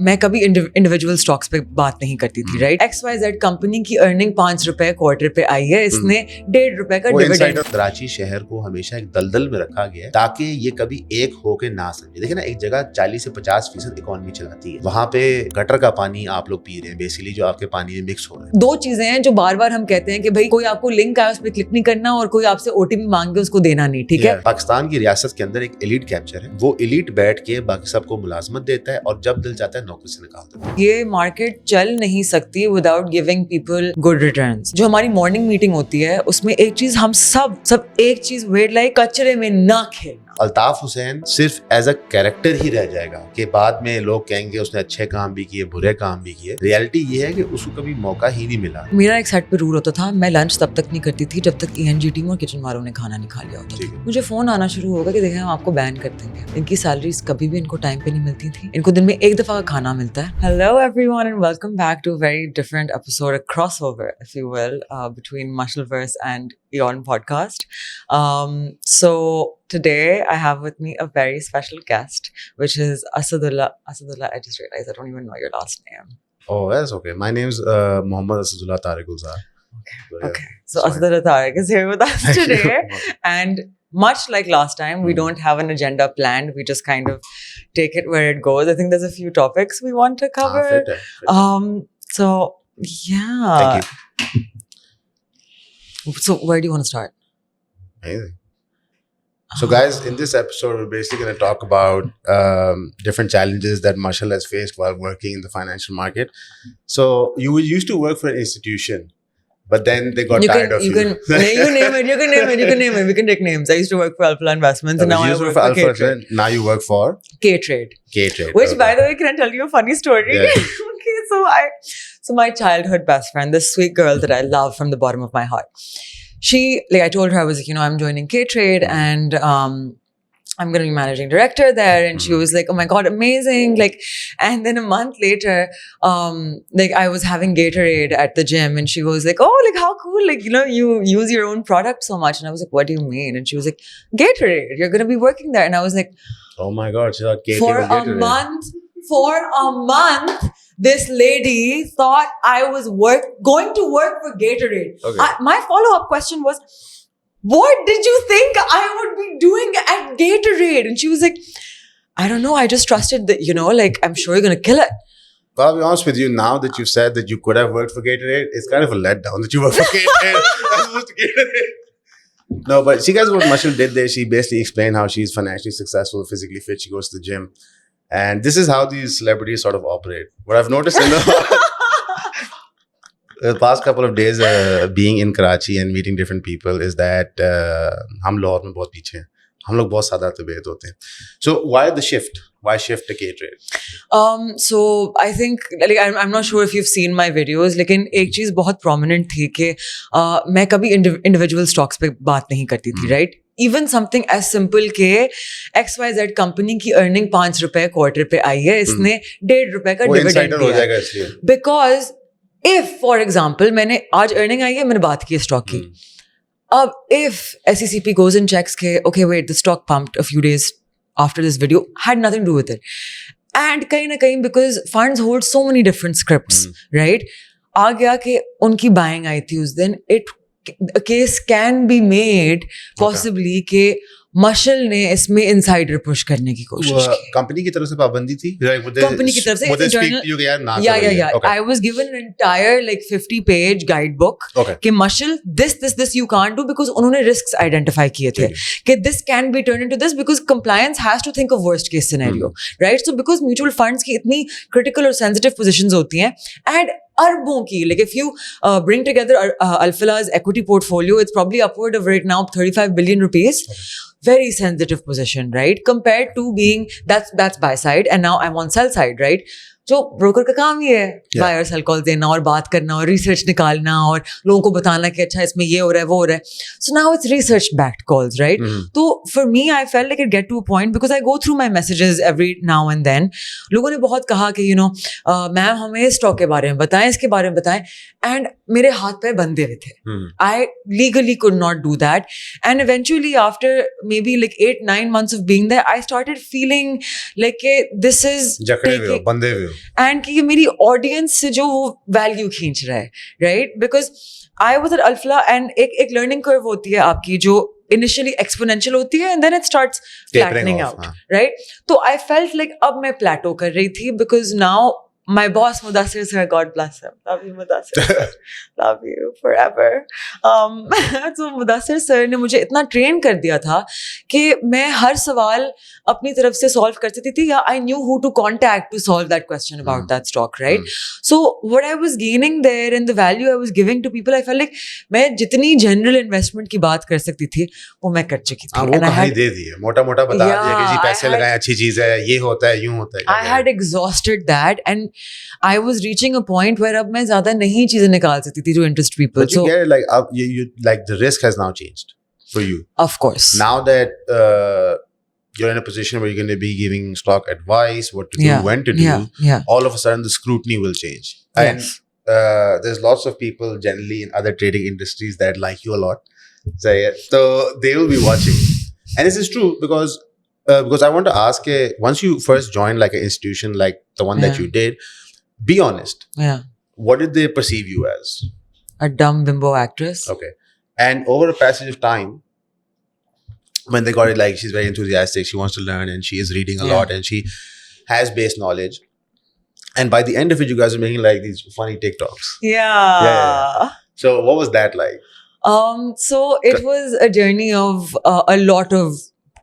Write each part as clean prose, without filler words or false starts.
میں کبھی individual stocks پہ بات نہیں کرتی تھی, رائٹ. XYZ کمپنی کی ارننگ 5 روپے کوارٹر پہ آئی ہے, اس نے 1.5 روپے کا ڈیویڈنڈ. کراچی شہر کو ہمیشہ ایک دلدل میں رکھا گیا ہے تاکہ یہ کبھی ایک ہو کے نہ سمجھے. دیکھیں نا, ایک جگہ 40 سے 50% اکانومی چلاتی ہے, وہاں پہ گٹر کا پانی آپ لوگ پی رہے ہیں, بیسیکلی جو آپ کے پانی میں مکس ہو رہا ہے. 2 چیزیں ہیں جو بار بار ہم کہتے ہیں کہ بھائی کوئی آپ کو لنک آیا اس پہ کلک نہیں کرنا, اور کوئی آپ سے OTP مانگے اس کو دینا نہیں, ٹھیک ہے. پاکستان کی ریاست کے اندر ایک ایلیٹ کیپچر ہے, وہ ایلیٹ بیٹھ کے باقی سب کو ملازمت دیتا ہے اور جب دل چاہتا ہے نوکری سے نکال دیتا ہے. یہ مارکیٹ چل نہیں سکتی without giving people good returns. جو ہماری مارننگ میٹنگ ہوتی ہے اس میں ایک چیز ہم سب ایک چیز ویٹ لائک کچرے میں نہ کھیلنا. الطاف حسین صرف ایز اے کیریکٹر ہی رہ جائے گا کہ بعد میں لوگ کہیں گے اس نے اچھے کام بھی کیے, برے کام بھی کیے. ریالٹی یہ ہے کہ اس کو کبھی موقع ہی نہیں ملا. میرا ایک سیٹ پہ رول ہوتا تھا, میں لنچ تب تک نہیں کرتی تھی جب تک ENG ٹیم اور کچن والوں نے کھانا نہیں کھا لیا ہوتا تھا. مجھے فون آنا شروع ہوگا کہ دیکھیں ہم آپ کو بین کر دیں گے. ان کی سیلریز کبھی بھی ان کو ٹائم پہ نہیں ملتی تھی, ان کو دن میں ایک دفعہ کا کھانا ملتا ہے. Hello everyone and welcome back to very different episode, a crossover if you will, between Muscleverse and Eon podcast. So today I have with me a very special guest, which is Asadullah. I just realized I don't even know your last name. Oh, that's okay. My name's Mohammad Asadullah Tariq Gulzar. Okay. So Asadullah Tariq is here with us today. And much like last time, we don't have an agenda planned. We just kind of take it where it goes. I think there's a few topics we want to cover. So yeah. Thank you. So where do you want to start? Amazing. So guys, in this episode, we're basically going to talk about different challenges that Marshall has faced while working in the financial market. So you used to work for an institution, but then they got tired of you. You name it. You can name it. We can take names. I used to work for Alpha Investments, and now I work for K-Trade. Now you work for K-Trade. Which, okay. By the way, can I tell you a funny story? Yeah. Okay, so my childhood best friend, this sweet girl that I love from the bottom of my heart. I told her I was like, I'm joining K-Trade and I'm going to be managing director there. And she was like, oh my God, amazing. And then a month later, I was having Gatorade at the gym and she was like, oh, how cool. You use your own product so much. And I was like, what do you mean? And she was like, Gatorade, you're going to be working there. And I was like, oh my God, she thought Gatorade was Gatorade. For a month, this lady thought I was going to work for Gatorade. Okay. My follow-up question was, what did you think I would be doing at Gatorade? And she was like, I don't know. I just trusted that, I'm sure you're going to kill it. Well, I'll be honest with you, now that you've said that you could have worked for Gatorade, it's kind of a letdown that you work for Gatorade as opposed to Gatorade. No, but see guys, what Marshall did there, she basically explained how she's financially successful, physically fit, she goes to the gym. And this is how these celebrities sort of operate. What I've noticed in the past couple of days being in Karachi and meeting different people is that hum Lahore mein bahut piche hain. Hum log bahut sada tabiyat hote hain. So why the shift? Why shift to K-Trade? So I think I'm not sure if you've seen my videos, lekin ek cheez bahut prominent thi ke main kabhi individual stocks pe baat nahi karti thi, right? Even something as simple ke XYZ company کی earning 5 روپے quarter پہ آئی ہے, اس نے 1.5 روپے کا dividend دیا. Because if for example میں نے آج ارننگ آئی ہے, میں نے بات کی اسٹاک کی, اب if SECP goes and checks کہ okay wait the stock pumped a few days after this video, had nothing to do with it, and کہیں نہ کہیں because funds hold so many different scripts, right, آ گیا کہ ان کی buying آئی تھی اس دن. A case can be made possibly کہ مشل نے اس میں انسائڈر پش کرنے کی کوشش کی. کمپنی کی طرف سے پابندی تھی, کمپنی کی طرف سے I was given an entire 50 page guide book کہ مشل this you can't do, because انہوں نے risks identify کیے تھے کہ this can be turned into this because compliance has to think of worst case scenario, right? So because mutual funds کی اتنی critical اور sensitive positions ہوتی ہیں and اربوں کی, if you bring together Alfila's equity portfolio, it's probably upward of right now 35 billion rupees. Very sensitive position, right? Compared to being that's buy side and now I'm on sell side, right? جو broker کا کام یہ ہے by اور cell کال دینا اور بات کرنا اور ریسرچ نکالنا اور لوگوں کو بتانا کہ اچھا اس میں یہ ہو رہا ہے وہ ہو رہا ہے. So now it's research backed calls, right. تو for me I felt like it get to a point because I go through my messages every now and then. لوگوں نے بہت کہا کہ میم ہمیں اسٹاک کے بارے میں بتائیں, اس کے بارے میں بتائیں, اینڈ میرے ہاتھ پہ بندھے ہوئے تھے. I legally could not do that, and eventually after maybe like 8-9 months of being there, I started feeling like this is and कि ये मेरी audience से जो वो value खींच रहा है, right? Because I was at Alfla and एक learning curve होती है आपकी जो initially exponential होती है and then it starts flattening out, right? So I felt like अब मैं plateau कर रही थी because now my boss Mudassir sir, God bless him, love you Mudassir sir, love you forever. So Mudassir sir ने मुझे इतना train कर दिया था कि मैं हर सवाल अपनी तरफ से solve कर सकती थी या I knew who to contact to solve that question about that stock, right? So what I was gaining there and the value I was giving to people, I felt like मैं जितनी general investment की बात कर सकती थी वो मैं कर चुकी थी. वो कहानी दे दी है, मोटा-मोटा बता दिया कि जी पैसे लगाएं अच्छी चीज है, ये होता है, यूं होता है. I had exhausted that and I was reaching a point where अब मैं ज़्यादा नहीं चीज़ें निकाल सकती थी to interest people. But you get it, like you like the risk has now changed for you. Of course. Now that you're in a position where you're going to be giving stock advice, what to do, when to do, all of a sudden the scrutiny will change. And there's lots of people generally in other trading industries that like you a lot. So they will be watching. And this is true because I want to ask, once you first joined like an institution like the one that you did, be honest. Yeah. What did they perceive you as? A dumb bimbo actress. Okay. And over a passage of time, when they got it, like she's very enthusiastic, she wants to learn and she is reading a lot and she has base knowledge. And by the end of it, you guys are making like these funny TikToks. Yeah. So what was that like? So it was a journey of a lot of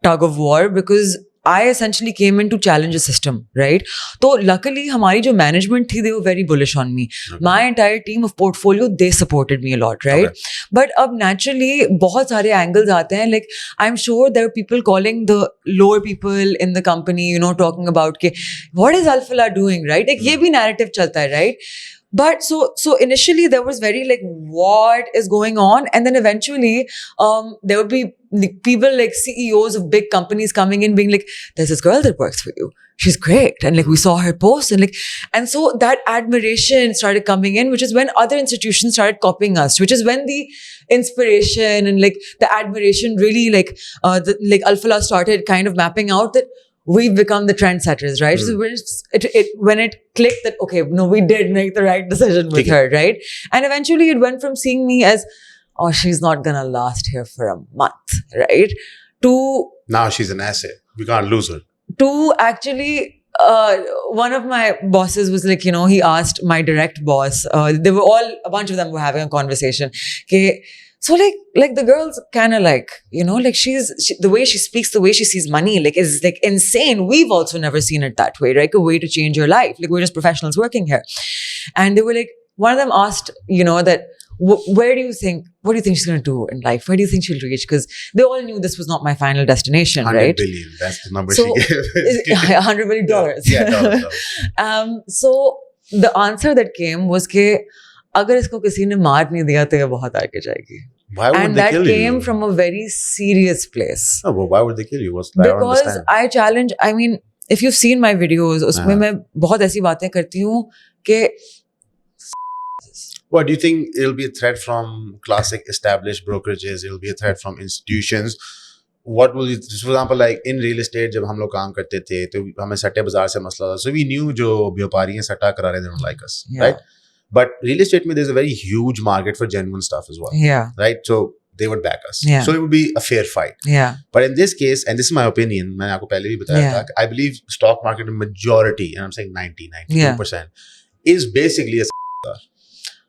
tug of war because I essentially came in to challenge the system, right? So luckily हमारी जो management थी, they were very bullish on me. My entire team of portfolio, they supported me a lot, right? But अब naturally बहुत सारे angles आते हैं. Like I'm sure there are people calling the lower people in the company, you know, talking about के what is Alfala doing, right? Like ये भी narrative चलता है, right? But so initially there was very like what is going on, and then eventually there would be people like CEOs of big companies coming in being like, there's this girl that works for you, she's great, and like we saw her post and so that admiration started coming in, which is when other institutions started copying us, which is when the inspiration and like the admiration really like Alfala started kind of mapping out that we've become the trendsetters, right? So when it clicked that, okay, no, we did make the right decision with her, right? And eventually it went from seeing me as, oh, she's not gonna last here for a month, right? To now she's an asset. We can't lose her. To actually, one of my bosses was like, you know, he asked my direct boss, they were all, a bunch of them were having a conversation. Okay, so like the girl's kind of like, you know, like the way she speaks, the way she sees money, like is like insane. We've also never seen it that way, right? A way to change your life. Like we're just professionals working here. And they were like, one of them asked, you know, that what do you think she's going to do in life? Where do you think she'll reach? Because they all knew this was not my final destination, right? 100 billion, that's the number she gave. $100 billion. Yeah, so the answer that came was कि अगर इसको किसी ने मार नहीं दिया तो ये बहुत आगे जाएगी. Why would and they that kill came you? from a very serious place. Oh, but why would they kill you? Because I challenge, I mean, if you've seen my videos, उसमें मैं बहुत ऐसी बातें करती हूँ कि What do you think? It'll be a threat from classic established brokerages. It'll be a threat from institutions. What will you, for example, like in real estate, जब हम लोग काम करते थे, तो हमें सट्टे बाजार से मसला था. So we knew जो व्यापारी हैं सट्टा करा रहे, they don't like us, right? But real estate, there's a very huge market for genuine stuff as well. Yeah. Right? So they would back us. Yeah. So it would be a fair fight. Yeah. But in this case, and this is my opinion, मैंने आपको पहले भी बताया था, I believe stock market majority, and I'm saying 92%, is basically a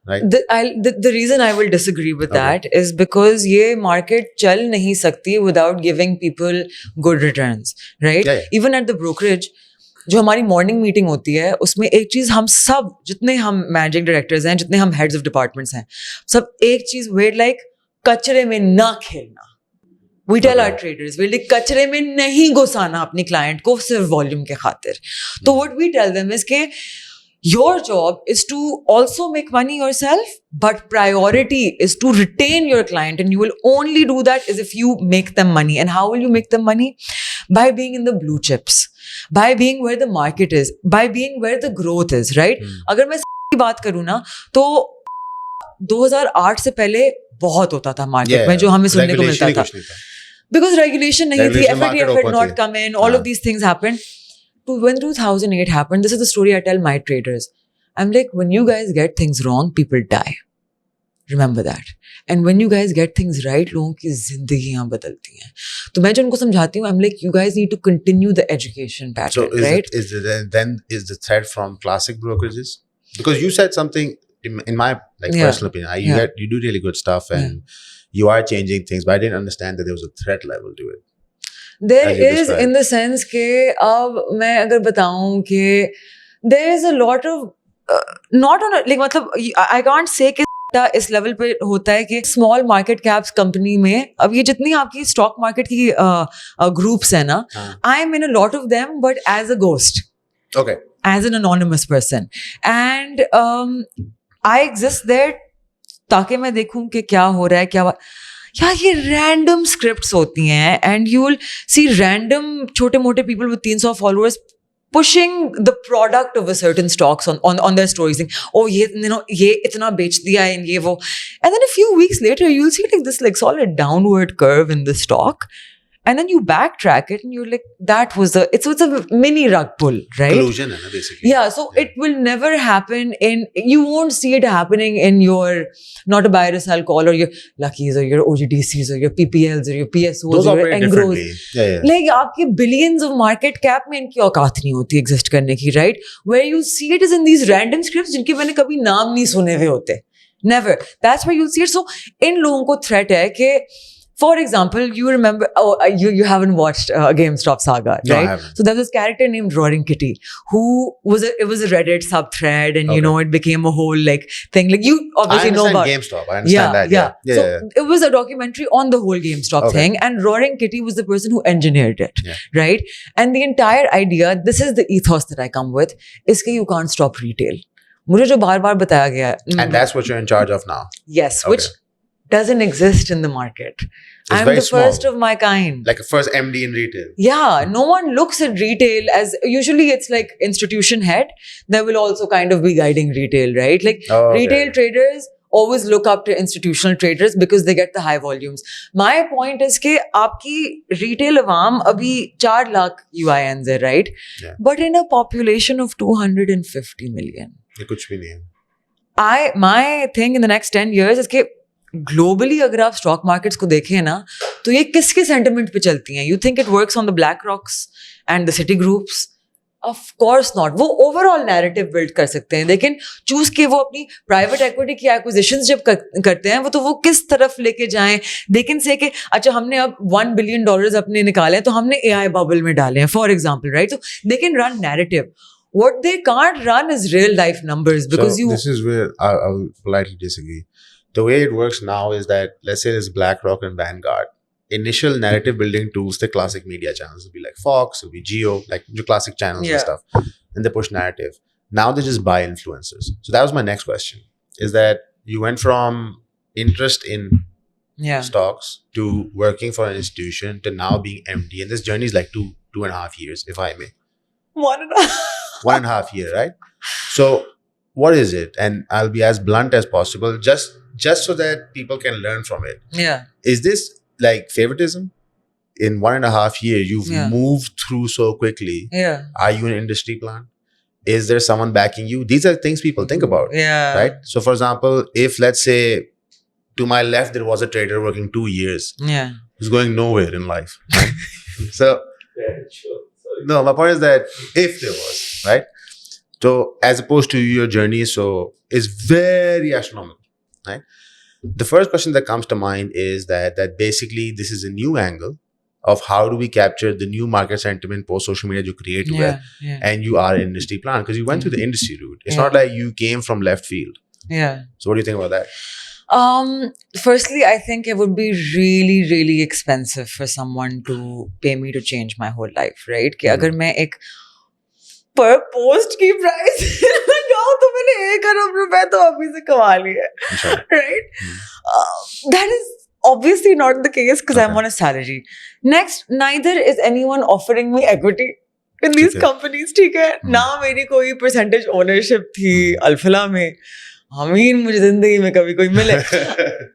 right? The reason I will disagree with that is because ये market चल नहीं सकती without giving people good returns, right? Yeah. Even at the brokerage, जो हमारी morning meeting होती है उसमें एक चीज हम सब जितने हम मैनेजिंग डायरेक्टर्स हैं जितने हम हेड्स ऑफ डिपार्टमेंट्स हैं सब एक चीज वेट लाइक कचरे में ना खेलना. We tell our traders, we're like कचरे में नहीं घुसाना अपनी क्लाइंट को सिर्फ वॉल्यूम के खातिर. तो what we tell them is कि your job is to also make money yourself, but priority is to retain your client, and you will only do that is if you make them money. And how will you make them money? By being in the blue chips, by being where the market is, by being where the growth is, right? अगर मैं की बात करूँ ना तो 2008 से पहले बहुत होता था मार्केट में जो हमें सुनने को मिलता था. because regulation nahi thi, FATF had not come in, all of these things happened. When 2008 happened, this is the story I tell my traders. I'm like, when you guys get things wrong, people die. Remember that. And when you guys get things right, लोगों की ज़िंदगियाँ बदलती हैं. तो मैं जो उनको समझाती हूँ, I'm like, you guys need to continue the education pattern, right? Is the threat from classic brokerages? Because you said something, in my personal opinion, you do really good stuff and you are changing things, but I didn't understand that there was a threat level to it. There is, in the sense के अब मैं अगर बताऊँ कि there is a lot of not on a, like मतलब I can't say कि इस level पे होता है कि स्मॉल मार्केट कैप्स कंपनी में अब ये जितनी आपकी स्टॉक मार्केट की ग्रुप्स है ना, I am in a lot of them but as a ghost, okay, as an anonymous person, and I exist there ताकि मैं देखूं कि क्या हो रहा है, क्या यार ये रैंडम स्क्रिप्ट्स होती हैं and you will see random छोटे मोटे people with 300 followers pushing the product of a certain stocks on their stories, saying, oh ye itna bech diya hai and ye wo, and then a few weeks later you'll see like this like solid downward curve in the stock, and then you backtrack it and you're like, that was it's a mini rug pull, right? Collusion hai na, basically. Yeah, so it will never happen you won't see it happening in your not a buy or sell call or your Luckies or your OGDCs or your PPLs or your PSOs. Those or your operate Engros. differently. Like आपके billions of market cap में इनकी औकात नहीं होती exist करने की, right? Where you see it is in these random scripts जिनके मैंने कभी नाम नहीं सुने हुए होते. Never. That's where you'll see it. So इन लोगों को threat है कि, for example, you remember, you haven't watched GameStop saga, right? No, I haven't. So there was this character named Roaring Kitty who it was a Reddit sub-thread and, you know, it became a whole like thing. Like you obviously know about GameStop. I understand that. Yeah. So it was a documentary on the whole GameStop thing, and Roaring Kitty was the person who engineered it, right? And the entire idea, this is the ethos that I come with, is that you can't stop retail. मुझे जो बार-बार बताया गया है. And that's what you're in charge of now. Yes, which doesn't exist in the market. I'm the first of my kind. Like a first MD in retail. Yeah, no one looks at retail as, usually it's like institution head. There will also kind of be guiding retail, right? Like retail traders always look up to institutional traders because they get the high volumes. My point is कि आपकी retail अवाम अभी 4 lakh UINs है, right? Yeah. But in a population of 250 million. ये कुछ भी नहीं है. My thing in the next 10 years is कि ग्लोबली अगर आप स्टॉक मार्केट्स को देखें ना, तो ये किसके सेंटिमेंट पे चलती हैं? You think it works on the black rocks and the city groups? Of course not. वो ओवरऑल नैरेटिव बिल्ड कर सकते हैं, लेकिन चूज के वो अपनी प्राइवेट एक्विटी की एक्विजिशंस जब करते हैं, वो किस तरफ लेके जाएं. दे कैन से कि अच्छा हमने अब $1 billion अपने निकाले हैं तो हमने AI बबल में डाले हैं, फॉर एग्जाम्पल, राइट? तो they can run narrative. What they can't run is real life numbers because this is where I will politely disagree. The way it works now is that, let's say there's BlackRock and Vanguard. Initial narrative building tools, the classic media channels will be like Fox, will be Geo, like the classic channels and stuff. And they push narrative. Now they just buy influencers. So that was my next question. Is that you went from interest in stocks to working for an institution to now being MD. And this journey is like 2.5 years, if I may. 1.5 year, right? So what is it? And I'll be as blunt as possible, just so that people can learn from it. Yeah. Is this like favoritism? In 1.5 years, you've moved through so quickly. Yeah. Are you an industry plan? Is there someone backing you? These are things people think about. Yeah. Right? So for example, if let's say to my left, there was a trader working 2 years. Yeah. Who's going nowhere in life. Right? So, sure. No, my point is that if there was, right? So as opposed to your journey, so it's very astronomical, right? The first question that comes to mind is that basically this is a new angle of how do we capture the new market sentiment post social media you create with, and you are an industry plan because you went through the industry route. It's not like you came from left field. Yeah. So what do you think about that? Firstly, I think it would be really, really expensive for someone to pay me to change my whole life, right? कि अगर मैं एक per post की price लगाऊं तो मैंने 1 अरब रुपए तो अभी से कमा लिए, right? That is obviously not the case because I'm on a salary. Next, neither is anyone offering me equity in these companies, ठीक है? ना मेरी कोई percentage ownership थी अल्फला में. Amin, mujhe zindagi mein kabhi koi mile.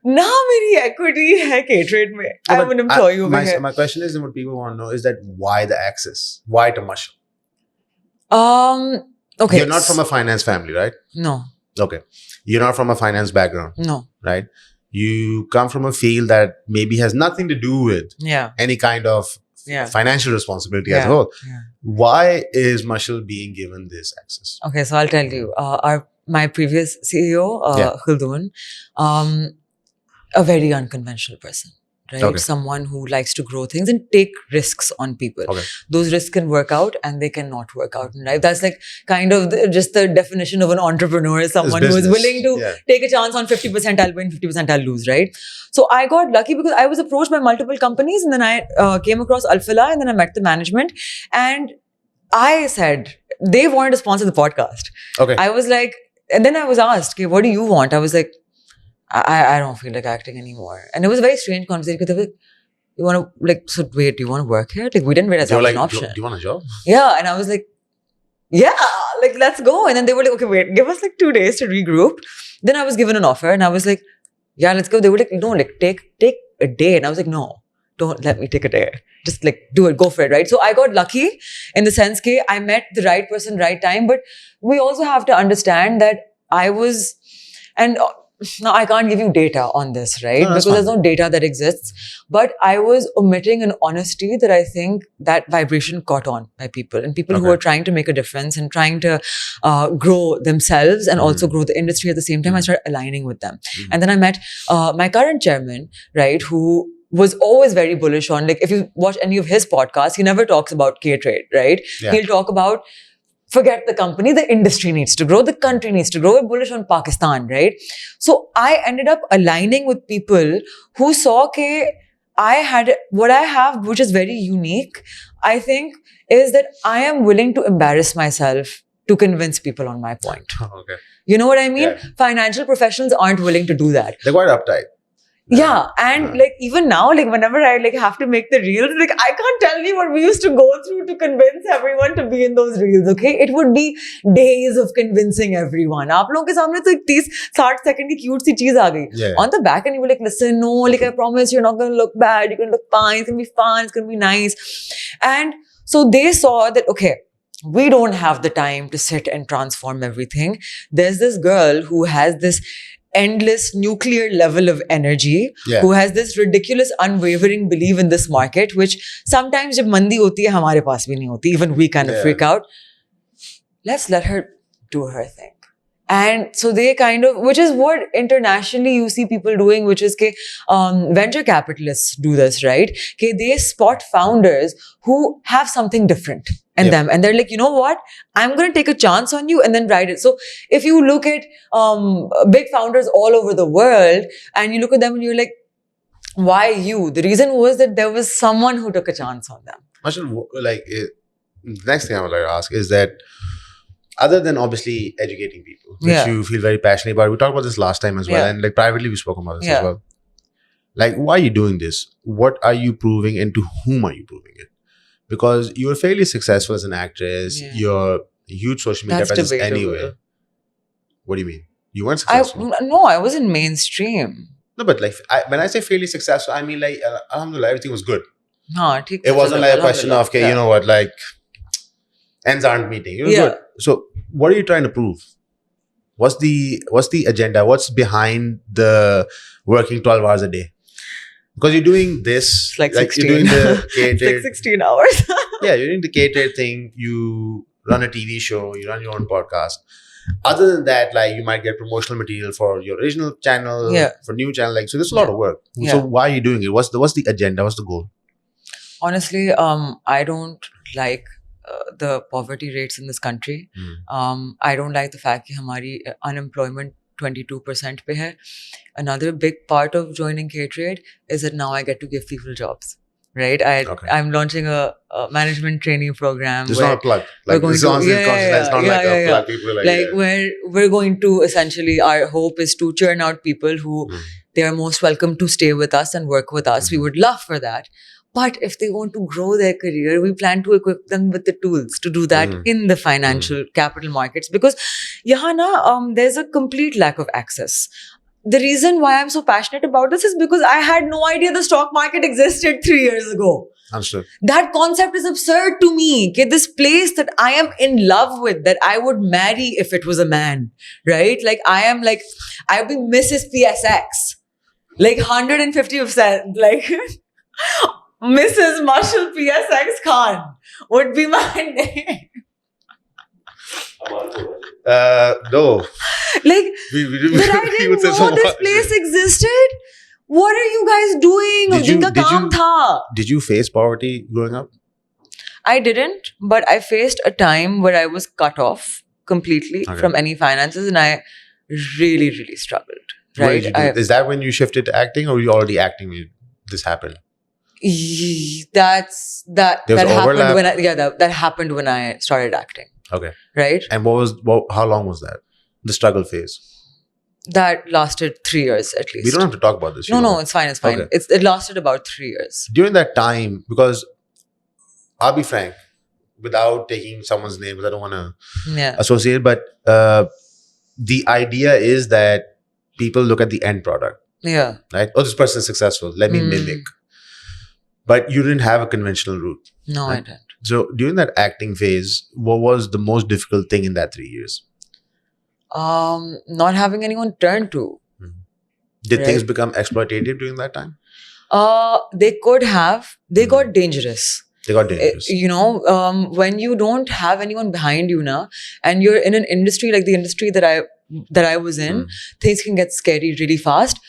Na meri equity hai K-Trade mein. I'm an employee over here. My question is, and what people want to know is that why the Axis? Why Tamasha? Okay. You're not from a finance family, right? No. Okay. You're not from a finance background. No. Right? You come from a field that maybe has nothing to do with any kind of financial responsibility as well. Yeah. Why is Mashal being given this access? Okay, so I'll tell you. My previous CEO, Khaldun, a very unconventional person, right? Okay. Someone who likes to grow things and take risks on people. Okay. Those risks can work out and they cannot work out in life. That's like kind of just the definition of an entrepreneur is someone who is willing to take a chance on 50%, I'll win, 50% I'll lose, right? So I got lucky because I was approached by multiple companies and then I came across Alfila and then I met the management and I said, they wanted to sponsor the podcast. Okay. I was like, and then I was asked, okay, what do you want? I was like, I don't feel like acting anymore. And it was a very strange conversation because they were like, you want to, like, so wait, do you want to work here? Like, we didn't realize that was an option. Do you want a job? Yeah. And I was like, yeah, like, let's go. And then they were like, okay, wait, give us like 2 days to regroup. Then I was given an offer and I was like, yeah, let's go. They were like, no, like, take a day. And I was like, no, don't let me take a day. Just like, do it, go for it, right? So I got lucky in the sense that I met the right person, right time. But we also have to understand that I was, and now I can't give you data on this, right? Because there's no data that exists. But I was omitting an honesty that I think that vibration caught on by people. And people who are trying to make a difference and trying to grow themselves and also grow the industry at the same time, I started aligning with them. And then I met my current chairman, right, who was always very bullish on, like, if you watch any of his podcasts, he never talks about K-Trade, right? Yeah. He'll talk about, forget the company, the industry needs to grow, the country needs to grow. We're bullish on Pakistan, right? So I ended up aligning with people who saw that I had what I have, which is very unique, I think, is that I am willing to embarrass myself to convince people on my point. Okay. You know what I mean? Yeah. Financial professionals aren't willing to do that. They're quite uptight. Yeah, and like even now, like whenever I like have to make the reels, like I can't tell you what we used to go through to convince everyone to be in those reels, okay? It would be days of convincing everyone. Aap logon ke samne to 30-60 second ki cute si cheez aa gayi. On the back end, you were like, listen, no, like I promise you're not going to look bad, you're going to look fine, it's going to be fun, it's going to be nice. And so they saw that, okay, we don't have the time to sit and transform everything. There's this girl who has this endless nuclear level of energy, who has this ridiculous unwavering belief in this market, which sometimes jab mandi hoti hai, hamare paas bhi nahi hoti, even we kind of freak out. Let's let her do her thing. And so they kind of, which is what internationally you see people doing, which is venture capitalists do this, right? They spot founders who have something different in them. And they're like, you know what? I'm going to take a chance on you and then ride it. So if you look at big founders all over the world and you look at them and you're like, why you? The reason was that there was someone who took a chance on them. Marshall, like, the next thing I would like to ask is that, other than obviously educating people, which you feel very passionate about, we talked about this last time as well, and like privately we spoke about this as well. Like, why are you doing this? What are you proving and to whom are you proving it? Because you were fairly successful as an actress, you're a huge social media presence anyway. What do you mean? You weren't successful? No, I wasn't mainstream. No, but like, when I say fairly successful, I mean like, alhamdulillah, everything was good. It wasn't like a question of, okay, you know what, like, ends aren't meeting. It was good. So what are you trying to prove? What's the agenda? What's behind the working 12 hours a day? Because you're doing this, it's like 16. You're doing the K-Trade. It's like 16 hours. Yeah, you're doing the K-Trade thing. You run a TV show. You run your own podcast. Other than that, like, you might get promotional material for your original channel, for new channel. Like, so there's a lot of work. So why are you doing it? What's the agenda? What's the goal? Honestly, I don't like the poverty rates in this country. I don't like the fact that hamari unemployment 22% pe hai. Another big part of joining K-Trade is that now I get to give people jobs. Right? I'm launching a management training program. It's not a plug. Like, this is not like a plug. People where we're going to essentially, our hope is to churn out people who they are most welcome to stay with us and work with us. We would love for that. But if they want to grow their career, we plan to equip them with the tools to do that in the financial capital markets. Because yahan there's a complete lack of access. The reason why I'm so passionate about this is because I had no idea the stock market existed 3 years ago. Understood. That concept is absurd to me. Okay, this place that I am in love with, that I would marry if it was a man, right? Like I'd be Mrs. PSX, like 150%, like Mrs. Marshall PSX Khan would be my name. No. Like, but I didn't know this place existed. What are you guys doing? Did you face poverty growing up? I didn't, but I faced a time where I was cut off completely from any finances, and I really, really struggled. Right? Is that when you shifted to acting, or were you already acting when this happened? That happened that happened when I started acting. Okay. Right? And how long was that? The struggle phase? That lasted 3 years at least. We don't have to talk about this. No, it's fine. It's fine. Okay. It lasted about 3 years. During that time, because I'll be frank, without taking someone's name, because I don't want to associate, but the idea is that people look at the end product. Yeah. Right? Oh, this person is successful. Let me mimic. But you didn't have a conventional route. No, right? I didn't. So during that acting phase, what was the most difficult thing in that 3 years? Not having anyone turn to. Did things become exploitative during that time? They could have. They got dangerous. When you don't have anyone behind you now, and you're in an industry like the industry that I was in, things can get scary really fast.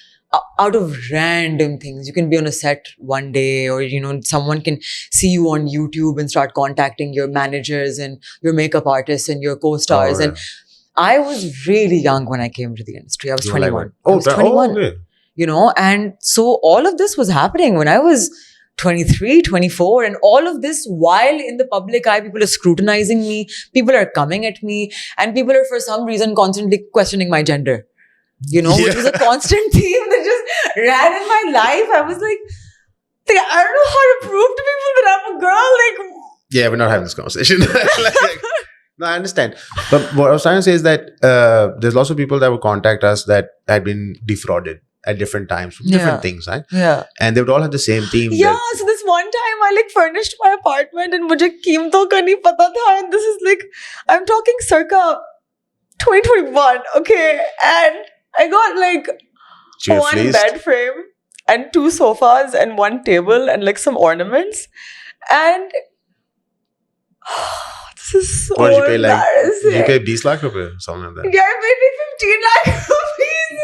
Out of random things. You can be on a set one day, or someone can see you on YouTube and start contacting your managers and your makeup artists and your co-stars. And I was really young when I came to the industry. I was 21. I was 21. Okay. And so all of this was happening when I was 23, 24, and all of this while in the public eye, people are scrutinizing me, people are coming at me, and people are for some reason constantly questioning my gender. Which was a constant theme that just ran in my life. I was like, I don't know how to prove to people that I'm a girl. Like, yeah, we're not having this conversation. No, I understand. But what I was trying to say is that there's lots of people that would contact us that had been defrauded at different times from different things, right? Yeah. And they would all have the same theme. Yeah, so this one time I furnished my apartment and mujhe keemton ka nahi pata tha, and this is I'm talking circa 2021, okay? And I got one bed frame and 2 sofas and 1 table and some ornaments. And this is so what did you pay, embarrassing. You paid 20 lakh rupees, something like that? Yeah, I paid 15 lakh rupees.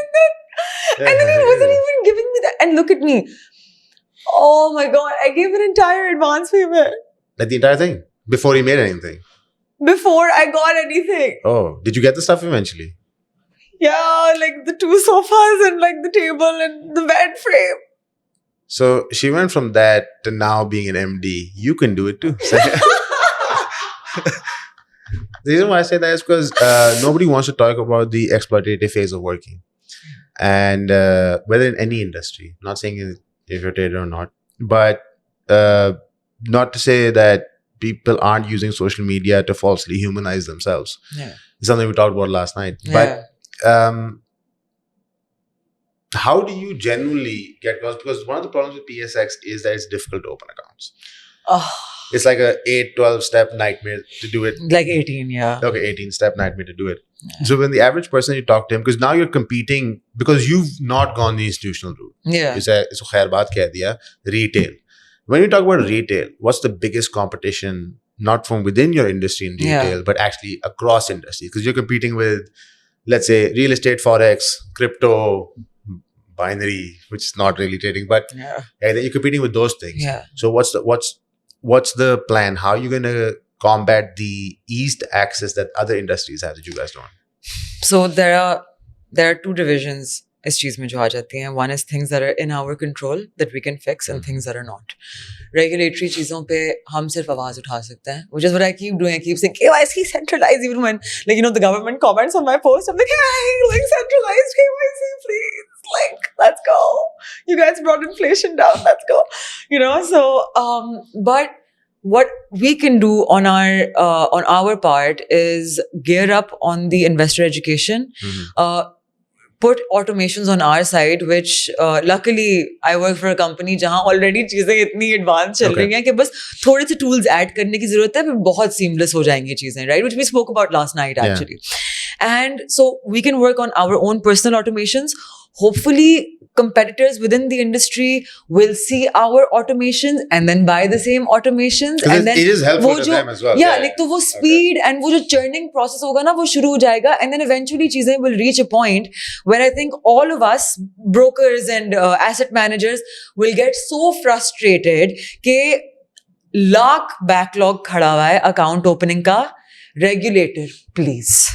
And then he wasn't even giving me that. And look at me. Oh my God, I gave an entire advance payment. Like the entire thing? Before he made anything? Before I got anything. Oh, did you get the stuff eventually? Yeah, the 2 sofas and the table and the bed frame. So she went from that to now being an MD. You can do it too. The reason why I say that is because nobody wants to talk about the exploitative phase of working. And whether in any industry, not saying if you're trader or not, but not to say that people aren't using social media to falsely humanize themselves. Yeah. It's something we talked about last night. Yeah. But how do you genuinely get across? Because one of the problems with PSX is that it's difficult to open accounts. Oh. It's like a 8-12 step nightmare to do it. 18, yeah. Okay, 18 step nightmare to do it. Yeah. So when the average person you talk to him, because now you're competing, because you've not gone the institutional route. Yeah. You say, "Isko khair baat keh diya," retail. When you talk about retail, what's the biggest competition, not from within your industry in retail, but actually across industries? Because you're competing with, let's say, real estate, forex, crypto, binary, which is not really trading, but you're competing with those things. Yeah. So what's the plan? How are you going to combat the eased access that other industries have that you guys don't? So there are 2 divisions is cheez mein jo aa jati hain. One is things that are in our control that we can fix, and things that are not. Regulatory cheezon pe hum sirf awaaz utha sakte hain, which is what I keep doing. I keep saying KYC centralized, even when the government comments on my post, I'm like, hey, centralized KYC, please. like, let's go. You guys brought inflation down. Let's go. You know, so, but what we can do on our part is gear up on the investor education, put automations on our side, which luckily I work for a company jahan already cheezein itni advanced chal rahi hain ki bas thode se tools add karne ki zarurat hai, phir bahut seamless ho jayenge cheezein, right? Which we spoke about last night actually. And so we can work on our own personal automations. Hopefully competitors within the industry will see our automations and then buy the same automations, and then it is helpful to them as well. Yeah, like to wo speed and wo jo churning process hoga na, wo shuru ho jayega, and then eventually cheezein will reach a point where I think all of us brokers and asset managers will get so frustrated ke lakh backlog khada hua hai account opening ka, regulator please,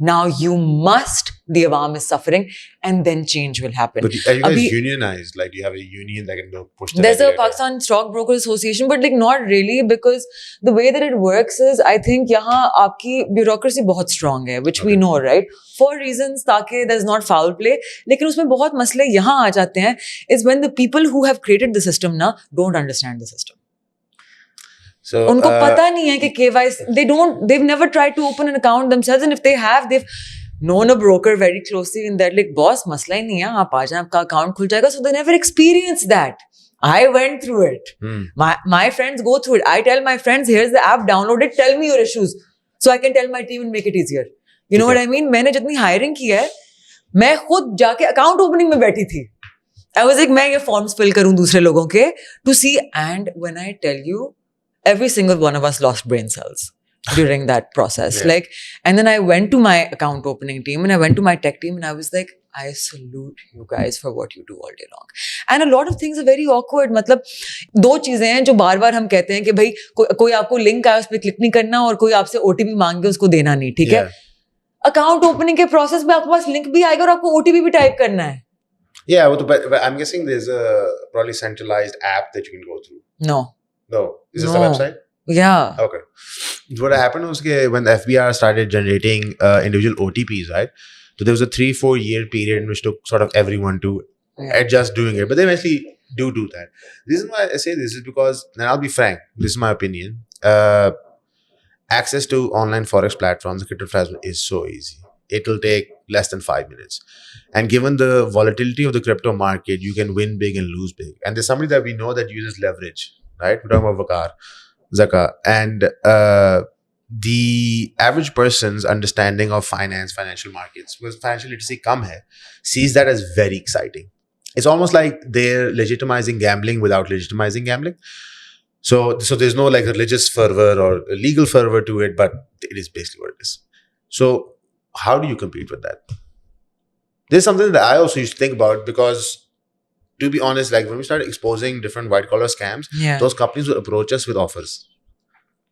now you must, the awam is suffering, and then change will happen. But are you guys unionized? Like, do you have a union that can push the There's regulator? a Pakistan Stockbrokers Association, but like not really, because the way that it works is, I think yahan aapki bureaucracy bahut strong hai, which we know, right? For reasons taaki there's not foul play, lekin usme bahut masle yahan aa jate hain, is when the people who have created the system na don't understand the system. So unko pata nahi hai ki KYC, they've never tried to open an account themselves, and if they have, they've known a broker very closely in that, like, boss masla hi nahi hai, aap aa jaye, aapka account khul jayega. So they never experienced that. I went through it. My friends go through it. I tell my friends, here's the app, download it, tell me your issues, so I can tell my team and make it easier. You know what I mean? मैंने जितनी hiring की है, मैं खुद जाके account opening में बैठी थी. I was like, मैं ये forms fill करूँ दूसरे लोगों के to see, and when I tell you, every single one of us lost brain cells during that process. Like, and then I went to my account opening team and I went to my tech team and I was like, I salute you guys for what you do all day long. And a lot of things are very awkward. मतलब दो चीजें हैं जो बार बार हम कहते हैं कि भाई कोई आपको लिंक आया उस पर क्लिक नहीं करना और कोई आपसे OTP मांगे उसको देना नहीं, ठीक है? अकाउंट ओपनिंग के प्रोसेस में आपके पास लिंक भी आएगा और आपको OTP भी टाइप करना है. Yeah, but I'm guessing there's a probably centralized app that you can go through. No. Is this the website? Yeah. Okay. What happened was when the FBR started generating individual OTPs, right? So there was a 3-4 year period in which took sort of everyone to adjust doing it. But they eventually do that. The reason why I say this is because, and I'll be frank, this is my opinion, access to online forex platforms, the crypto platform is so easy. It will take less than 5 minutes. And given the volatility of the crypto market, you can win big and lose big. And there's somebody that we know that uses leverage. Right? We're talking about Zaka. And the average person's understanding of financial markets, because financial literacy kam hai, sees that as very exciting. It's almost like they're legitimizing gambling without legitimizing gambling. So there's no like religious fervor or legal fervor to it, but it is basically what it is. So how do you compete with that? There's something that I also used to think about, because to be honest, like when we started exposing different white collar scams, those companies would approach us with offers.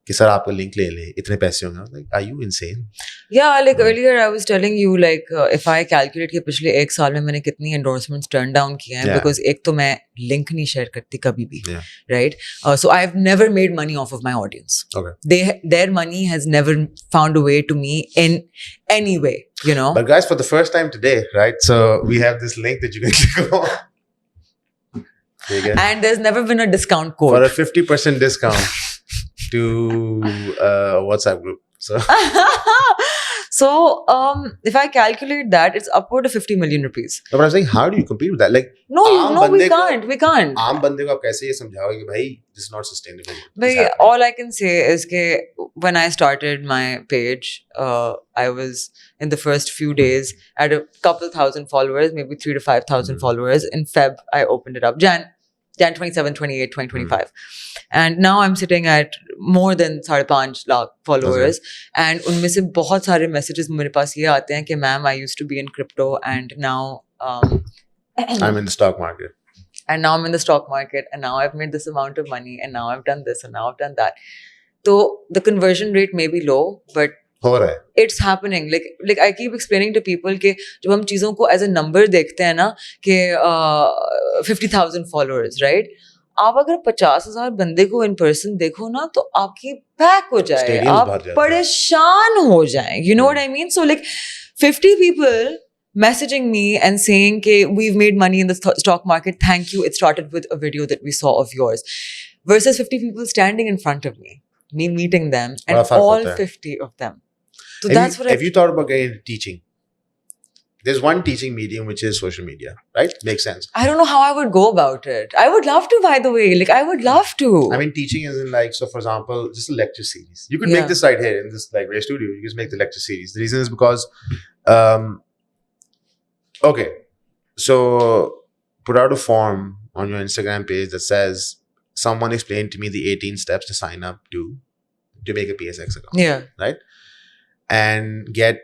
Ki sir, aapka link le le, itne paise honge. Like, are you insane? Yeah, like earlier I was telling you, like if I calculate कि पिछले एक साल में मैंने कितनी endorsements turn down किए हैं, because एक तो मैं link नहीं share करती कभी भी, right? So I've never made money off of my audience. Okay. Their money has never found a way to me in any way, you know. But guys, for the first time today, right? So we have this link that you can click on. And there's never been a discount code. For a 50% discount to WhatsApp group. So, if I calculate that, it's upward of 50 million rupees. No, but I'm saying, how do you compete with that? Like, no, we can't. आम बंदे को आप कैसे ये समझाओगे कि भाई, this is not sustainable. Bhai, all I can say is that when I started my page, I was in the first few days at a couple thousand followers, maybe 3,000 to 5,000 followers. In Feb, I opened it up. Jan 27, 28, 2025. And now I'm sitting at more than 5.5 lakh followers. And unme se bahut sare messages mere paas ye aate hain ki ma'am, I used to be in crypto and now I'm in the stock market. And now I'm in the stock market and now I've made this amount of money and now I've done this and now I've done that. So the conversion rate may be low, but it's happening. Like I keep explaining to people कि जब हम चीजों को as a number देखते हैं ना कि 50,000 followers, right? आप अगर 50,000 बंदे को in person देखो ना तो आपकी पैक हो जाए, आप परेशान हो जाए. You know what I mean? So like 50 people messaging me and saying, "Okay, we've made money in the stock market. Thank you. It started with a video that we saw of yours." Versus 50 people standing in front of me meeting them, and all 50 of them. So that's what. Have you thought about getting into teaching? There's one teaching medium which is social media, right? Makes sense. I don't know how I would go about it. I would love to, by the way. Like, I would love to. I mean, teaching is in like, so for example, just a lecture series. You could make this right here in this like Ray studio. You just make the lecture series. The reason is because, okay, so put out a form on your Instagram page that says, someone explained to me the 18 steps to sign up to make a PSX account. Yeah. Right? And get,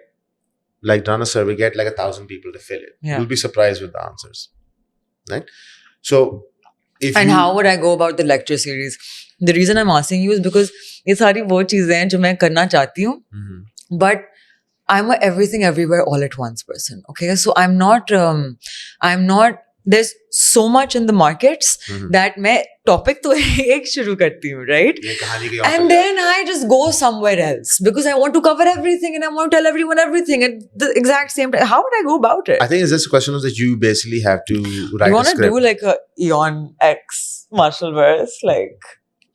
like, run a survey, get like 1,000 people to fill it. Yeah. You'll be surprised with the answers. Right? So, how would I go about the lecture series? The reason I'm asking you is because ये सारी वो चीजें हैं जो मैं करना चाहती हूँ. But I'm a everything everywhere all at once person. Okay, so I'm not. There's so much in the markets that मैं topic तो एक शुरू करती हूँ, right? And then I just go somewhere else because I want to cover everything and I want to tell everyone everything at the exact same time. How would I go about it? I think it's just a question of that you basically have to write a script. You want to do like a Eon X Marshall verse, like.